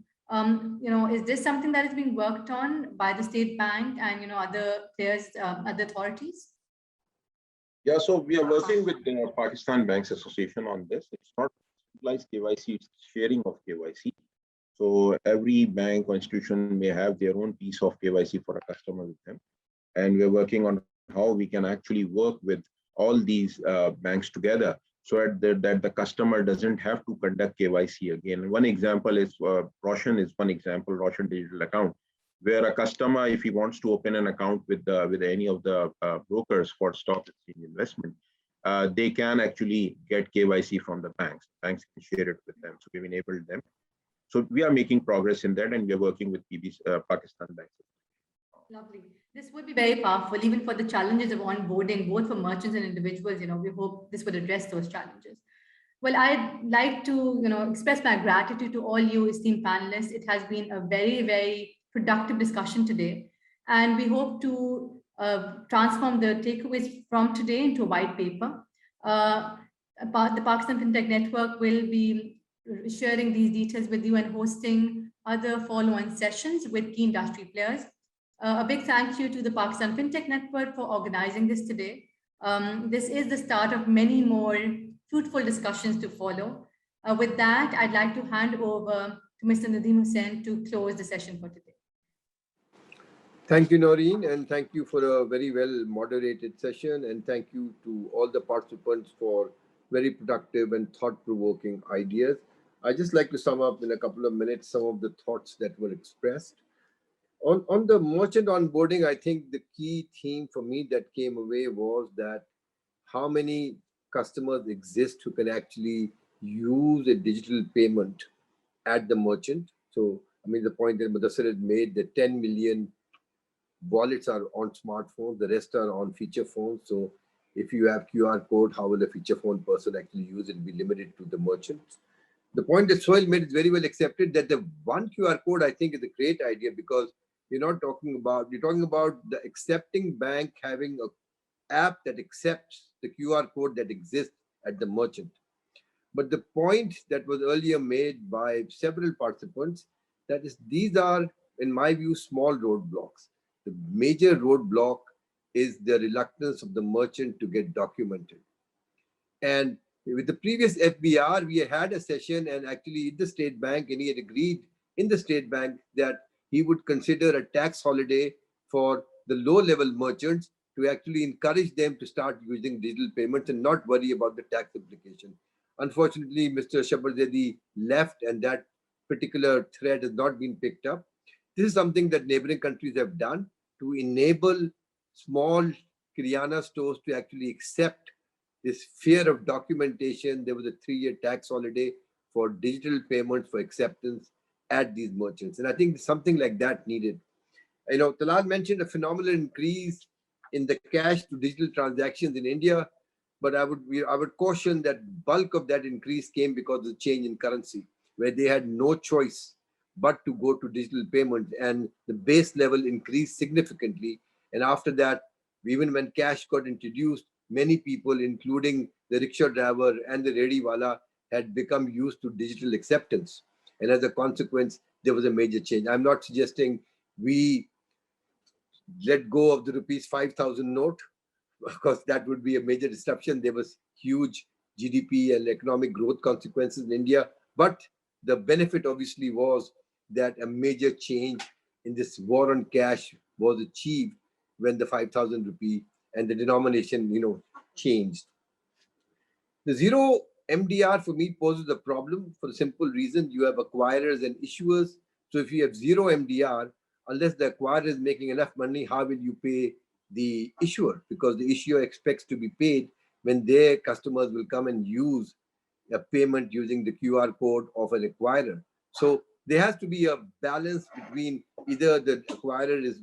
Is this something that is being worked on by the State Bank and other players, other authorities? Yeah, so we are working with the Pakistan Banks Association on this. It's not centralized KYC, it's sharing of KYC. So every bank or institution may have their own piece of KYC for a customer with them. And we're working on how we can actually work with all these banks together, so that the customer doesn't have to conduct KYC again. One example is Roshan is one example, Roshan Digital Account, where a customer, if he wants to open an account with any of the brokers for stock exchange investment, they can actually get KYC from the banks. Banks can share it with them. So we've enabled them. So we are making progress in that, and we are working with Pakistan Banks. Lovely. This would be very powerful, even for the challenges of onboarding, both for merchants and individuals. We hope this would address those challenges. Well, I'd like to, express my gratitude to all you esteemed panelists. It has been a very, very productive discussion today, and we hope to transform the takeaways from today into a white paper. The Pakistan Fintech Network will be sharing these details with you and hosting other follow-on sessions with key industry players. A big thank you to the Pakistan Fintech Network for organizing this today. This is the start of many more fruitful discussions to follow. With that, I'd like to hand over to Mr. Nadeem Hussain to close the session for today. Thank you, Noreen, and thank you for a very well moderated session. And thank you to all the participants for very productive and thought-provoking ideas. I'd just like to sum up in a couple of minutes some of the thoughts that were expressed. On the merchant onboarding, I think the key theme for me that came away was that how many customers exist who can actually use a digital payment at the merchant. So, I mean, the point that Mudassir had made, that 10 million wallets are on smartphones, the rest are on feature phones. So if you have QR code, how will a feature phone person actually use it? Be limited to the merchants. The point that Sohail made is very well accepted, that the one QR code, I think, is a great idea, because you're talking about the accepting bank having an app that accepts the QR code that exists at the merchant. But the point that was earlier made by several participants, that is, these are, in my view, small roadblocks. The major roadblock is the reluctance of the merchant to get documented. And with the previous FBR, we had a session, and actually in the State Bank, and he had agreed in the State Bank that he would consider a tax holiday for the low-level merchants to actually encourage them to start using digital payments and not worry about the tax implication. Unfortunately, Mr. Shabarzadi left, and that particular thread has not been picked up. This is something that neighboring countries have done to enable small Kiryana stores to actually accept this fear of documentation. There was a 3-year tax holiday for digital payments for acceptance at these merchants. And I think something like that needed. You know, Talal mentioned a phenomenal increase in the cash to digital transactions in India, but I would caution that bulk of that increase came because of the change in currency, where they had no choice but to go to digital payment, and the base level increased significantly. And after that, even when cash got introduced, many people, including the rickshaw driver and the rediwala, had become used to digital acceptance. And as a consequence, there was a major change. I'm not suggesting we let go of the rupees 5,000 note, because that would be a major disruption. There was huge GDP and economic growth consequences in India. But the benefit obviously was that a major change in this war on cash was achieved when the 5,000 rupee and the denomination, changed. The zero MDR for me poses a problem for the simple reason you have acquirers and issuers. So if you have zero MDR, unless the acquirer is making enough money, how will you pay the issuer? Because the issuer expects to be paid when their customers will come and use a payment using the QR code of an acquirer. So there has to be a balance between either the acquirer is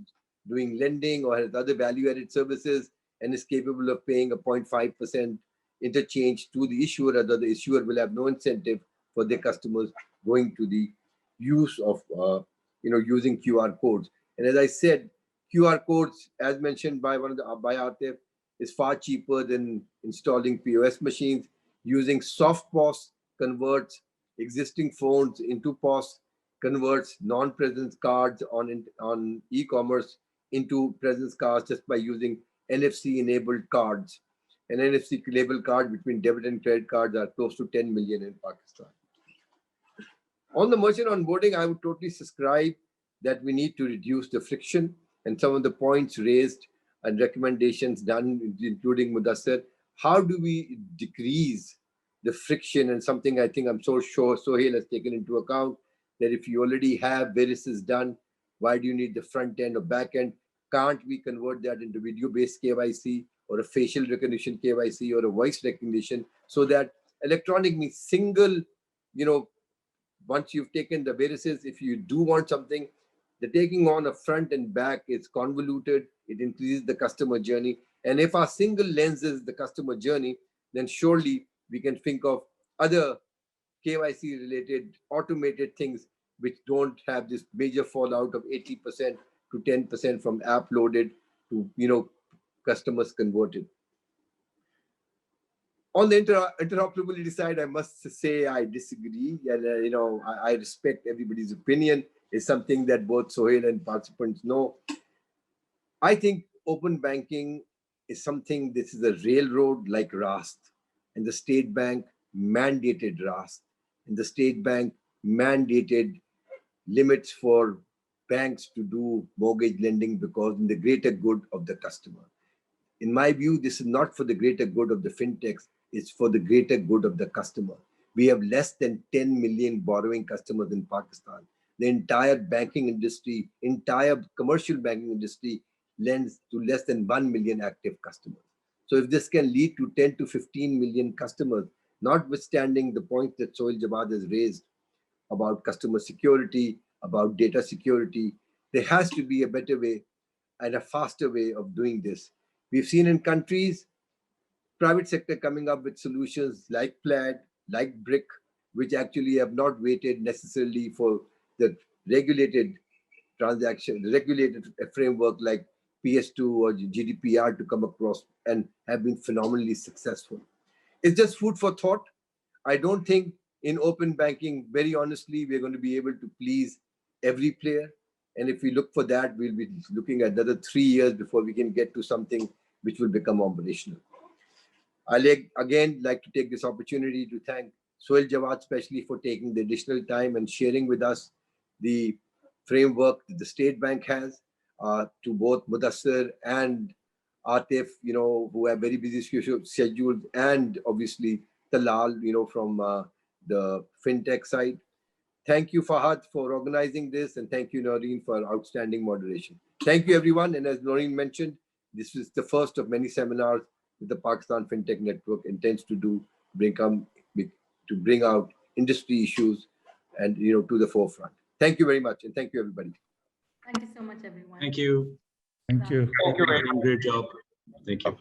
doing lending or has other value-added services and is capable of paying a 0.5% interchange to the issuer, other the issuer will have no incentive for their customers going to the use of using QR codes. And as I said, QR codes, as mentioned by by Atif, is far cheaper than installing POS machines. Using soft POS converts existing phones into POS, converts non-presence cards on e-commerce into presence cards just by using NFC-enabled cards. An NFC-enabled card between debit and credit cards are close to 10 million in Pakistan. On the merchant onboarding, I would totally subscribe that we need to reduce the friction, and some of the points raised and recommendations done, including Mudassir. How do we decrease the friction? And something I think I'm so sure Sohail has taken into account, that if you already have varices done, why do you need the front end or back end? Can't we convert that into video-based KYC or a facial recognition KYC or a voice recognition, so that electronic means single, once you've taken the varices, if you do want something, the taking on a front and back is convoluted, it increases the customer journey. And if our single lens is the customer journey, then surely we can think of other KYC related automated things which don't have this major fallout of 80% to 10% from app loaded to customers converted. On the interoperability side, I must say I disagree, and I respect everybody's opinion. It's something that both Sohail and participants know. I think open banking is something. This is a railroad like RAST, and the State Bank mandated RAST, and the State Bank mandated limits for banks to do mortgage lending because in the greater good of the customer. In my view, this is not for the greater good of the fintechs, it's for the greater good of the customer. We have less than 10 million borrowing customers in Pakistan. The entire banking industry, entire commercial banking industry lends to less than 1 million active customers. So if this can lead to 10 to 15 million customers, notwithstanding the point that Sohail Jawad has raised about customer security, about data security, there has to be a better way and a faster way of doing this. We've seen in countries, private sector coming up with solutions like Plaid, like Brick, which actually have not waited necessarily for the regulated transaction, the regulated framework like PS2 or GDPR to come across, and have been phenomenally successful. It's just food for thought. I don't think in open banking, very honestly, we're going to be able to please every player. And if we look for that, we'll be looking at another 3 years before we can get to something which will become operational. I'd again like to take this opportunity to thank Sohail Jawad especially for taking the additional time and sharing with us the framework that the State Bank has, to both Mudassir and Atif, who have very busy schedules, and obviously Talal, from the fintech side. Thank you, Fahad, for organizing this, and thank you, Noreen, for outstanding moderation. Thank you, everyone. And as Noreen mentioned, this is the first of many seminars that the Pakistan Fintech Network intends to do, bring out industry issues and to the forefront. Thank you very much, and thank you, everybody. Thank you so much, everyone. Thank you. Thank you. Great job. Thank you.